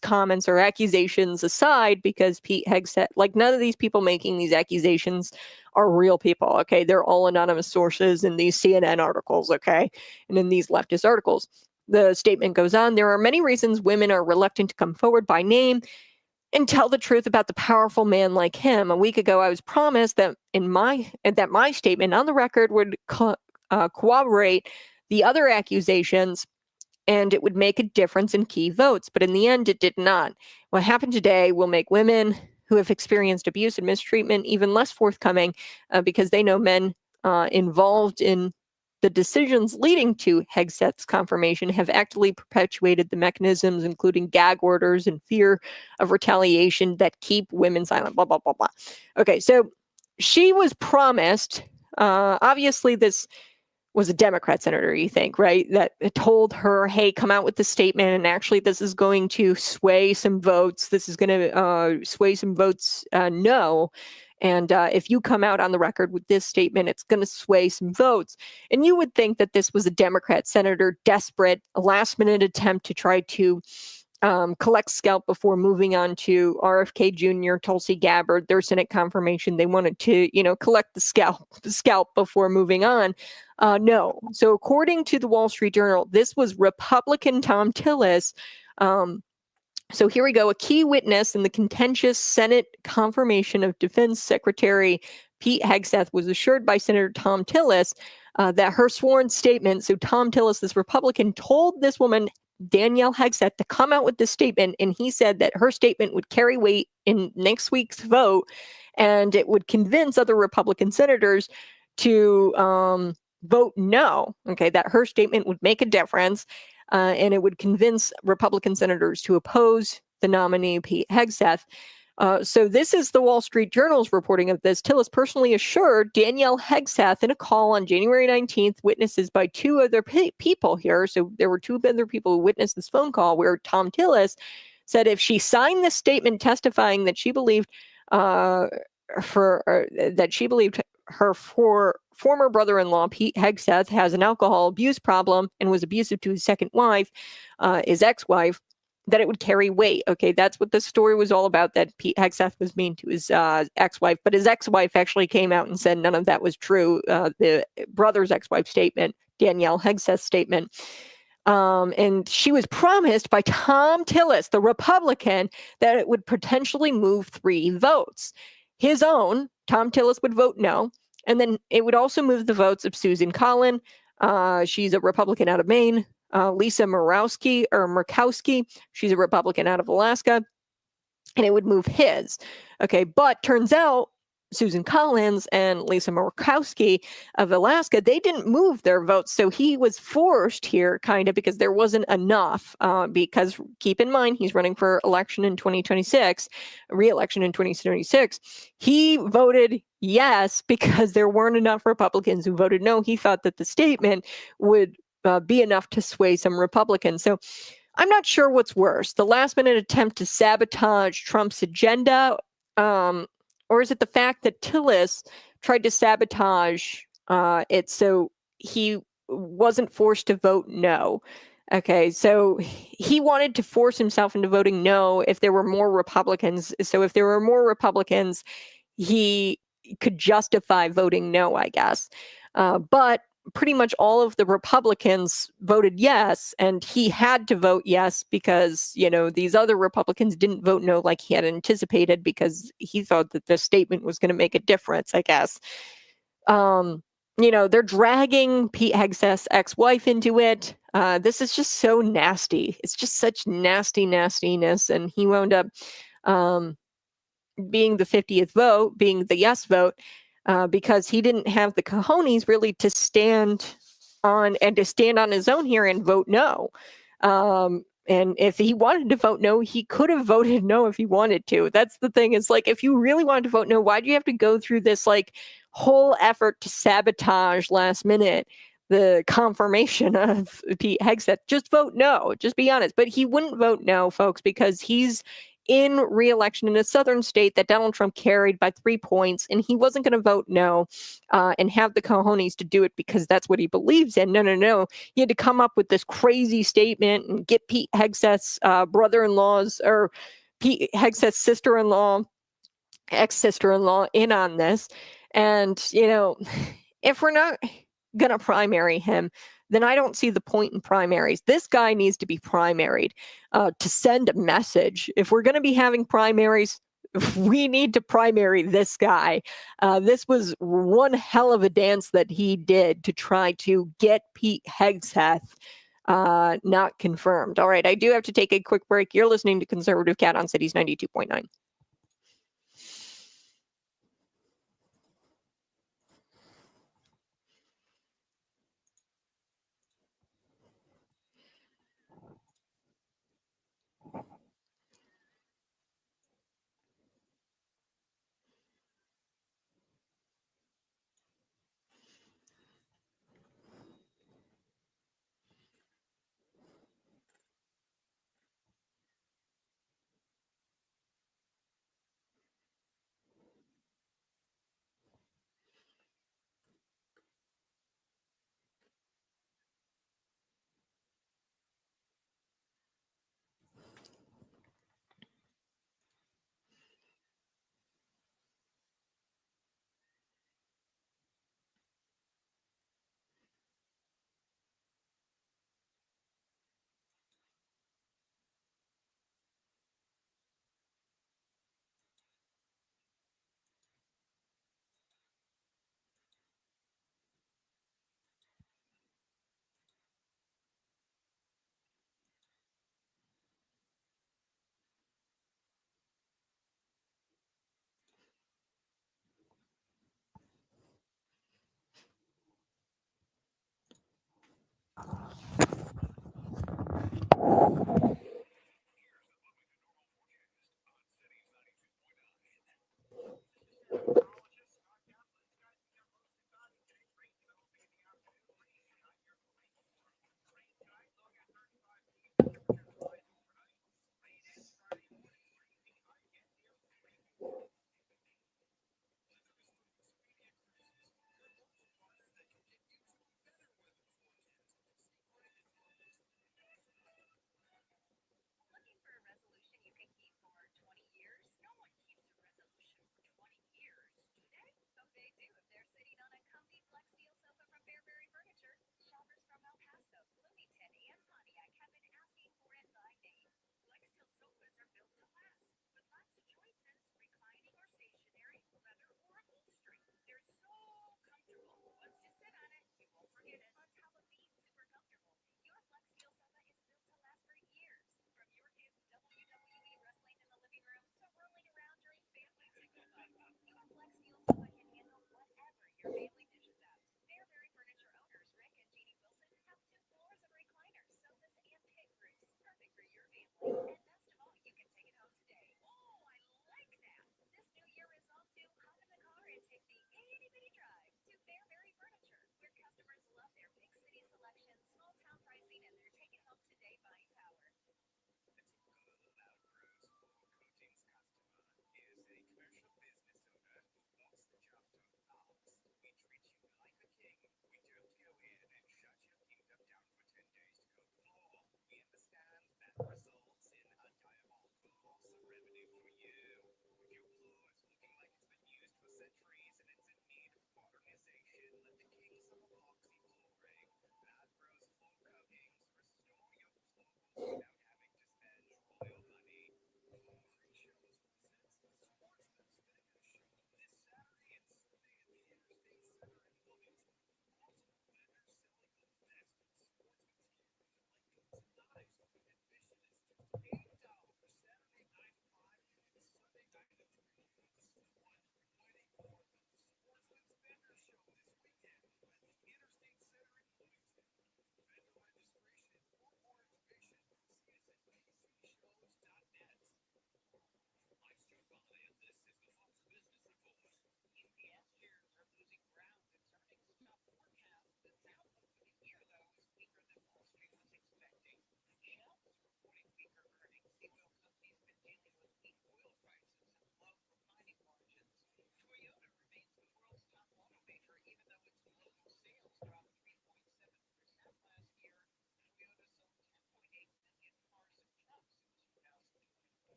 comments or accusations aside because Pete Hegseth, like none of these people making these accusations are real people. Okay, they're all anonymous sources in these CNN articles. Okay, and in these leftist articles." The statement goes on, there are many reasons women are reluctant to come forward by name and tell the truth about the powerful man like him. A week ago, I was promised that my statement on the record would corroborate the other accusations and it would make a difference in key votes. But in the end, it did not. What happened today will make women who have experienced abuse and mistreatment even less forthcoming because they know men involved in the decisions leading to Hegseth's confirmation have actively perpetuated the mechanisms, including gag orders and fear of retaliation that keep women silent, blah, blah, blah, blah. Okay, so she was promised, obviously this was a Democrat senator, you think, right? That told her, hey, come out with the statement, and actually this is going to sway some votes. This is going to sway some votes no. And if you come out on the record with this statement, it's going to sway some votes. And you would think that this was a Democrat senator desperate, a last-minute attempt to try to collect scalp before moving on to RFK Jr., Tulsi Gabbard, their Senate confirmation. They wanted to, collect the scalp before moving on. No. So according to the Wall Street Journal, this was Republican Tom Tillis. So here we go. A key witness in the contentious Senate confirmation of Defense Secretary Pete Hegseth was assured by Senator Tom Tillis that her sworn statement, so Tom Tillis, this Republican, told this woman, Danielle Hegseth, to come out with this statement, and he said that her statement would carry weight in next week's vote, and it would convince other Republican senators to vote no, okay, that her statement would make a difference, and it would convince Republican senators to oppose the nominee, Pete Hegseth. So this is the Wall Street Journal's reporting of this. Tillis personally assured Danielle Hegseth in a call on January 19th, witnesses by two other people here. So there were two other people who witnessed this phone call where Tom Tillis said if she signed this statement testifying that she believed her former brother-in-law, Pete Hegseth, has an alcohol abuse problem and was abusive to his second wife, his ex-wife, that it would carry weight. Okay, that's what the story was all about, that Pete Hegseth was mean to his ex-wife. But his ex-wife actually came out and said none of that was true. The brother's ex-wife statement, Danielle Hegseth's statement. And she was promised by Tom Tillis, the Republican, that it would potentially move 3 votes. His own, Tom Tillis, would vote no. And then it would also move the votes of Susan Collin. She's a Republican out of Maine. Lisa Murkowski, she's a Republican out of Alaska, and it would move his. Okay, but turns out Susan Collins and Lisa Murkowski of Alaska, they didn't move their votes. So he was forced here, kind of, because there wasn't enough. Because keep in mind, he's running for election in 2026, re-election in 2026. He voted yes because there weren't enough Republicans who voted no. He thought that the statement would be enough to sway some Republicans. So I'm not sure what's worse, the last minute attempt to sabotage Trump's agenda, or is it the fact that Tillis tried to sabotage it so he wasn't forced to vote no? Okay, so he wanted to force himself into voting no if there were more Republicans. So if there were more Republicans, he could justify voting no, I guess. But pretty much all of the Republicans voted yes, and he had to vote yes because, these other Republicans didn't vote no like he had anticipated because he thought that the statement was going to make a difference, I guess. They're dragging Pete Hegseth's ex-wife into it. This is just so nasty. It's just such nastiness, and he wound up being the 50th vote, being the yes vote, because he didn't have the cojones really to stand on his own here and vote no. And if he wanted to vote no, he could have voted no if he wanted to. That's the thing. Is like, if you really wanted to vote no, why do you have to go through this whole effort to sabotage last minute the confirmation of Pete Hegseth? Just vote no. Just be honest. But he wouldn't vote no, folks, because he's in re-election in a southern state that Donald Trump carried by 3 points, and he wasn't going to vote no and have the cojones to do it because that's what he believes in. No. He had to come up with this crazy statement and get Pete Hegseth's brother-in-law's or Pete Hegseth's sister-in-law, ex-sister-in-law in on this. And, if we're not going to primary him, then I don't see the point in primaries. This guy needs to be primaried to send a message. If we're going to be having primaries, we need to primary this guy. This was one hell of a dance that he did to try to get Pete Hegseth not confirmed. All right, I do have to take a quick break. You're listening to Conservative Cat on Cities 92.9.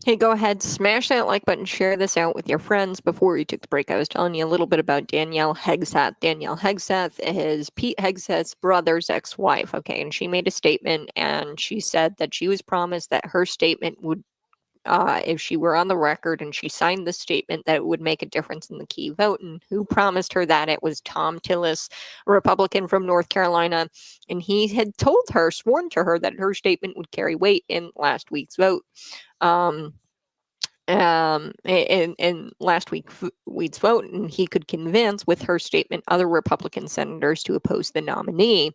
Hey, go ahead, smash that like button, share this out with your friends. Before we took the break, I was telling you a little bit about Danielle Hegseth. Danielle Hegseth is Pete Hegseth's brother's ex-wife, okay? And she made a statement, and she said that she was promised that her statement would, if she were on the record and she signed the statement, that it would make a difference in the key vote. And who promised her that? It was Tom Tillis, a Republican from North Carolina. And he had told her, sworn to her, that her statement would carry weight in last week's vote. In last week's vote, and he could convince, with her statement, other Republican senators to oppose the nominee.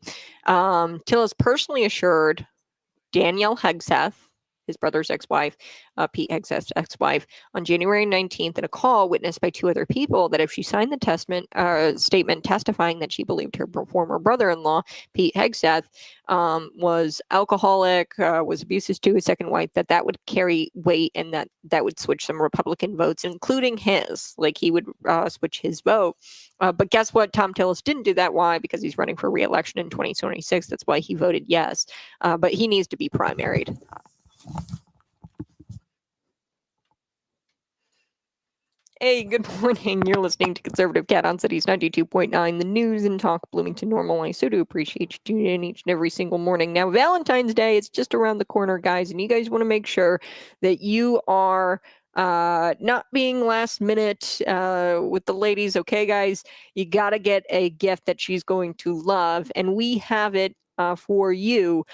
Tillis personally assured Danielle Hegseth, his brother's ex-wife, Pete Hegseth's ex-wife, on January 19th in a call witnessed by 2 other people that if she signed the statement testifying that she believed her former brother-in-law, Pete Hegseth, was alcoholic, was abusive to his second wife, that would carry weight and that would switch some Republican votes, including his. Like he would switch his vote. But guess what? Tom Tillis didn't do that. Why? Because he's running for re-election in 2026. That's why he voted yes. But he needs to be primaried. Hey, good morning. You're listening to Conservative Cat on Cities 92.9, the news and talk Bloomington Normal. I so do appreciate you tuning in each and every single morning. Now, Valentine's Day, it's just around the corner, guys, and you guys want to make sure that you are not being last minute with the ladies. Okay, guys, you got to get a gift that she's going to love, and we have it for you.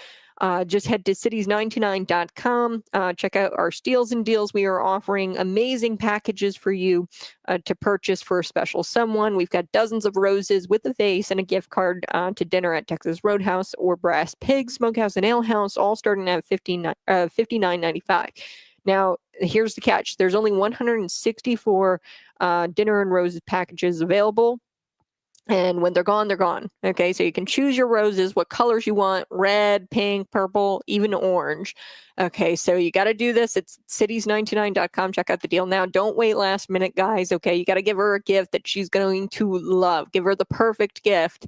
Just head to cities99.com. Check out our steals and deals. We are offering amazing packages for you to purchase for a special someone. We've got dozens of roses with a vase and a gift card to dinner at Texas Roadhouse or Brass Pig Smokehouse and Ale House, all starting at $59.95. Now, here's the catch. There's only 164 dinner and roses packages available. And when they're gone, they're gone. Okay, so you can choose your roses, what colors you want, red, pink, purple, even orange. Okay, so you got to do this. It's cities99.com. Check out the deal now. Don't wait last minute, guys. Okay, you got to give her a gift that she's going to love. Give her the perfect gift,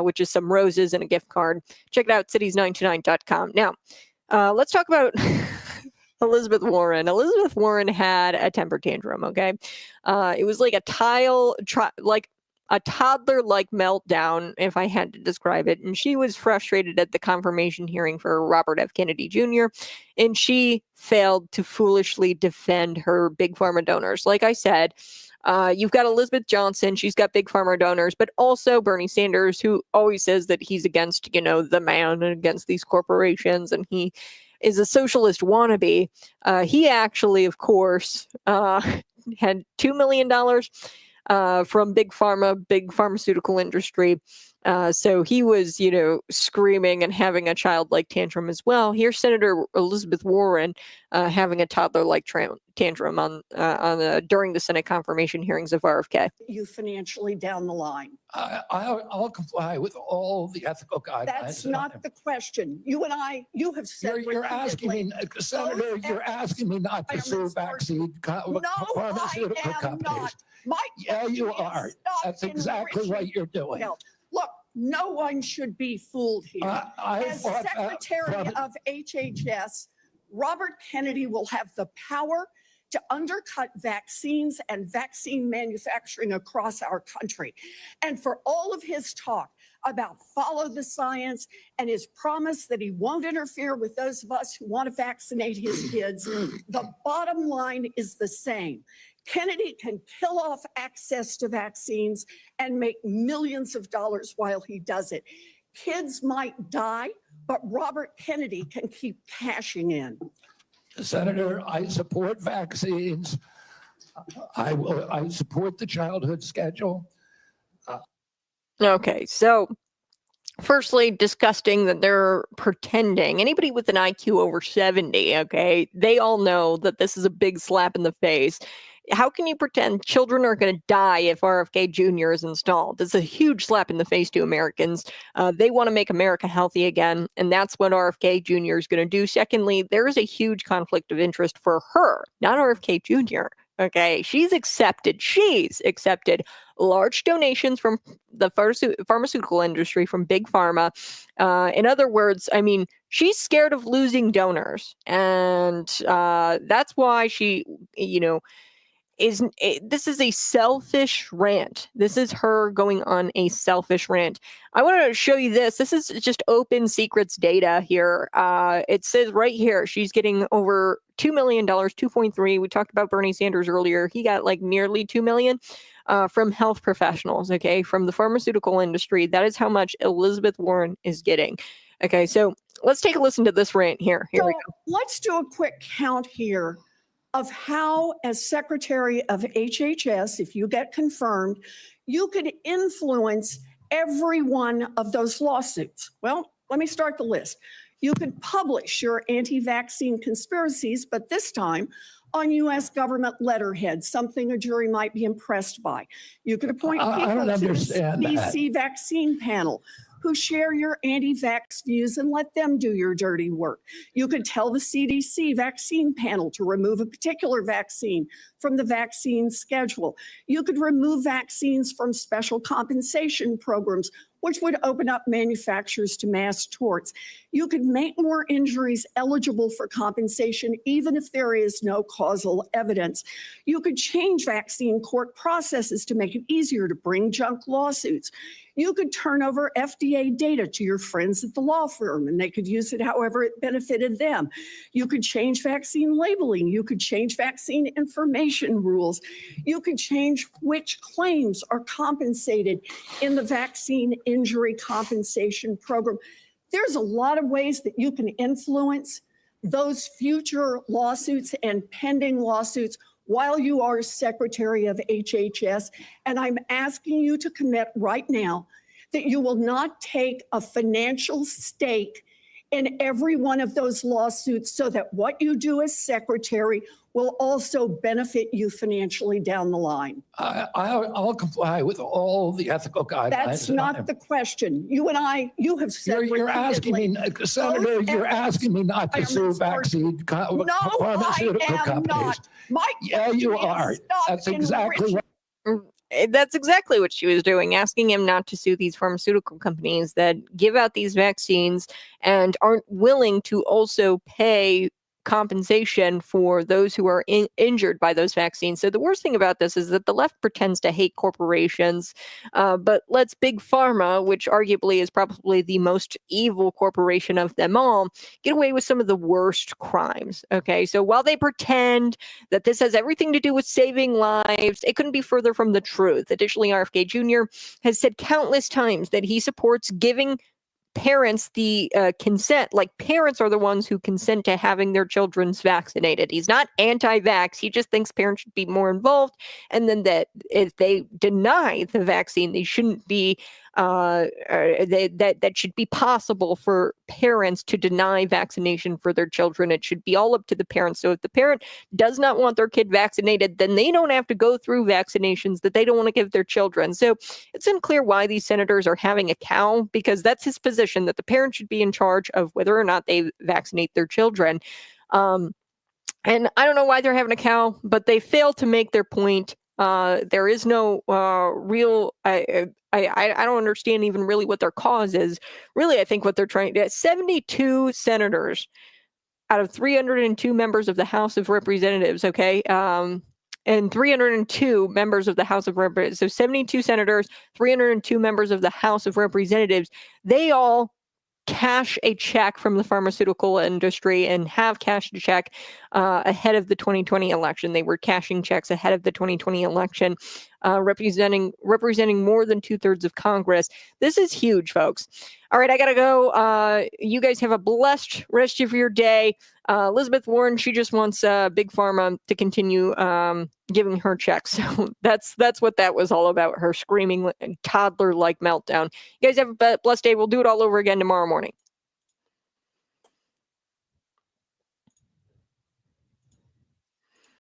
which is some roses and a gift card. Check it out, cities99.com. Now, let's talk about Elizabeth Warren. Elizabeth Warren had a temper tantrum, okay? It was like a toddler-like meltdown, if I had to describe it. And she was frustrated at the confirmation hearing for Robert F. Kennedy Jr., and she failed to foolishly defend her big pharma donors. Like I said, you've got Elizabeth Johnson. She's got big pharma donors, but also Bernie Sanders, who always says that he's against, the man and against these corporations, and he is a socialist wannabe. He actually, of course, had $2 million from big pharmaceutical industry. So he was, screaming and having a childlike tantrum as well. Here's Senator Elizabeth Warren having a toddler-like tantrum during the Senate confirmation hearings of RFK. You financially down the line. I'll comply with all the ethical guidelines. That's not the question. You have said You're asking me, Senator, you're asking me not to sue vaccine pharmaceutical companies. Yeah, you are. That's exactly what you're doing. Look, no one should be fooled here. As Secretary of HHS, Robert Kennedy will have the power to undercut vaccines and vaccine manufacturing across our country. And for all of his talk about follow the science and his promise that he won't interfere with those of us who want to vaccinate his kids, the bottom line is the same. Kennedy can kill off access to vaccines and make millions of dollars while he does it. Kids might die, but Robert Kennedy can keep cashing in. Senator, I support vaccines. I support the childhood schedule. Okay, so firstly, disgusting that they're pretending. Anybody with an IQ over 70, okay, they all know that this is a big slap in the face. How can you pretend children are going to die if RFK Jr. is installed? It's a huge slap in the face to Americans. They want to make America healthy again, and that's what RFK Jr. is going to do. Secondly, there is a huge conflict of interest for her, not RFK Jr. Okay, she's accepted large donations from the pharmaceutical industry, from big pharma. In other words, she's scared of losing donors, and that's why she, this is a selfish rant. This is her going on a selfish rant. I want to show you this. This is just open secrets data here. It says right here, she's getting over $2 million, 2.3. We talked about Bernie Sanders earlier. He got like nearly 2 million from health professionals, okay, from the pharmaceutical industry. That is how much Elizabeth Warren is getting. Okay, so let's take a listen to this rant here. Here we go. Let's do a quick count here of how, as Secretary of HHS, if you get confirmed, you could influence every one of those lawsuits. Well, let me start the list. You could publish your anti-vaccine conspiracies, but this time on U.S. government letterhead, something a jury might be impressed by. You could appoint I people don't to the understand that. CDC vaccine panel who share your anti-vax views and let them do your dirty work. You could tell the CDC vaccine panel to remove a particular vaccine from the vaccine schedule. You could remove vaccines from special compensation programs, which would open up manufacturers to mass torts. You could make more injuries eligible for compensation, even if there is no causal evidence. You could change vaccine court processes to make it easier to bring junk lawsuits. You could turn over FDA data to your friends at the law firm, and they could use it however it benefited them. You could change vaccine labeling. You could change vaccine information rules. You could change which claims are compensated in the vaccine injury compensation program. There's a lot of ways that you can influence those future lawsuits and pending lawsuits while you are Secretary of HHS. And I'm asking you to commit right now that you will not take a financial stake in every one of those lawsuits, so that what you do as Secretary will also benefit you financially down the line. I'll comply with all the ethical guidelines. That's not the question. You have said You're asking me, Senator, you're asking me not to sue vaccine pharmaceutical companies. Yeah, you are. That's exactly what. That's exactly what she was doing, asking him not to sue these pharmaceutical companies that give out these vaccines and aren't willing to also pay compensation for those who are injured by those vaccines. So the worst thing about this is that the left pretends to hate corporations, but lets Big Pharma, which arguably is probably the most evil corporation of them all, get away with some of the worst crimes. Okay, so while they pretend that this has everything to do with saving lives, it couldn't be further from the truth. Additionally, RFK Jr. has said countless times that he supports giving parents the consent. Like, parents are the ones who consent to having their children vaccinated. He's not anti-vax. He just thinks parents should be more involved, and then that if they deny the vaccine, they shouldn't be that should be possible for parents to deny vaccination for their children. It should be all up to the parents. So if the parent does not want their kid vaccinated, then they don't have to go through vaccinations that they don't want to give their children. So it's unclear why these senators are having a cow, because that's his position, that the parent should be in charge of whether or not they vaccinate their children. And I don't know why they're having a cow, but they fail to make their point. There is no real. I don't understand even really what their cause is. Really, I think what they're trying to. 72 senators out of 302 members of the House of Representatives. Okay. And 302 members of the House of Representatives. So 72 senators, 302 members of the House of Representatives. They all cash a check from the pharmaceutical industry and have cashed a check ahead of the 2020 election. They were cashing checks ahead of the 2020 election, representing more than 2/3 of Congress. This is huge, folks. All right, I gotta go. You guys have a blessed rest of your day. Elizabeth Warren, she just wants Big Pharma to continue giving her checks. So that's what that was all about, her screaming toddler-like meltdown. You guys have a blessed day. We'll do it all over again tomorrow morning.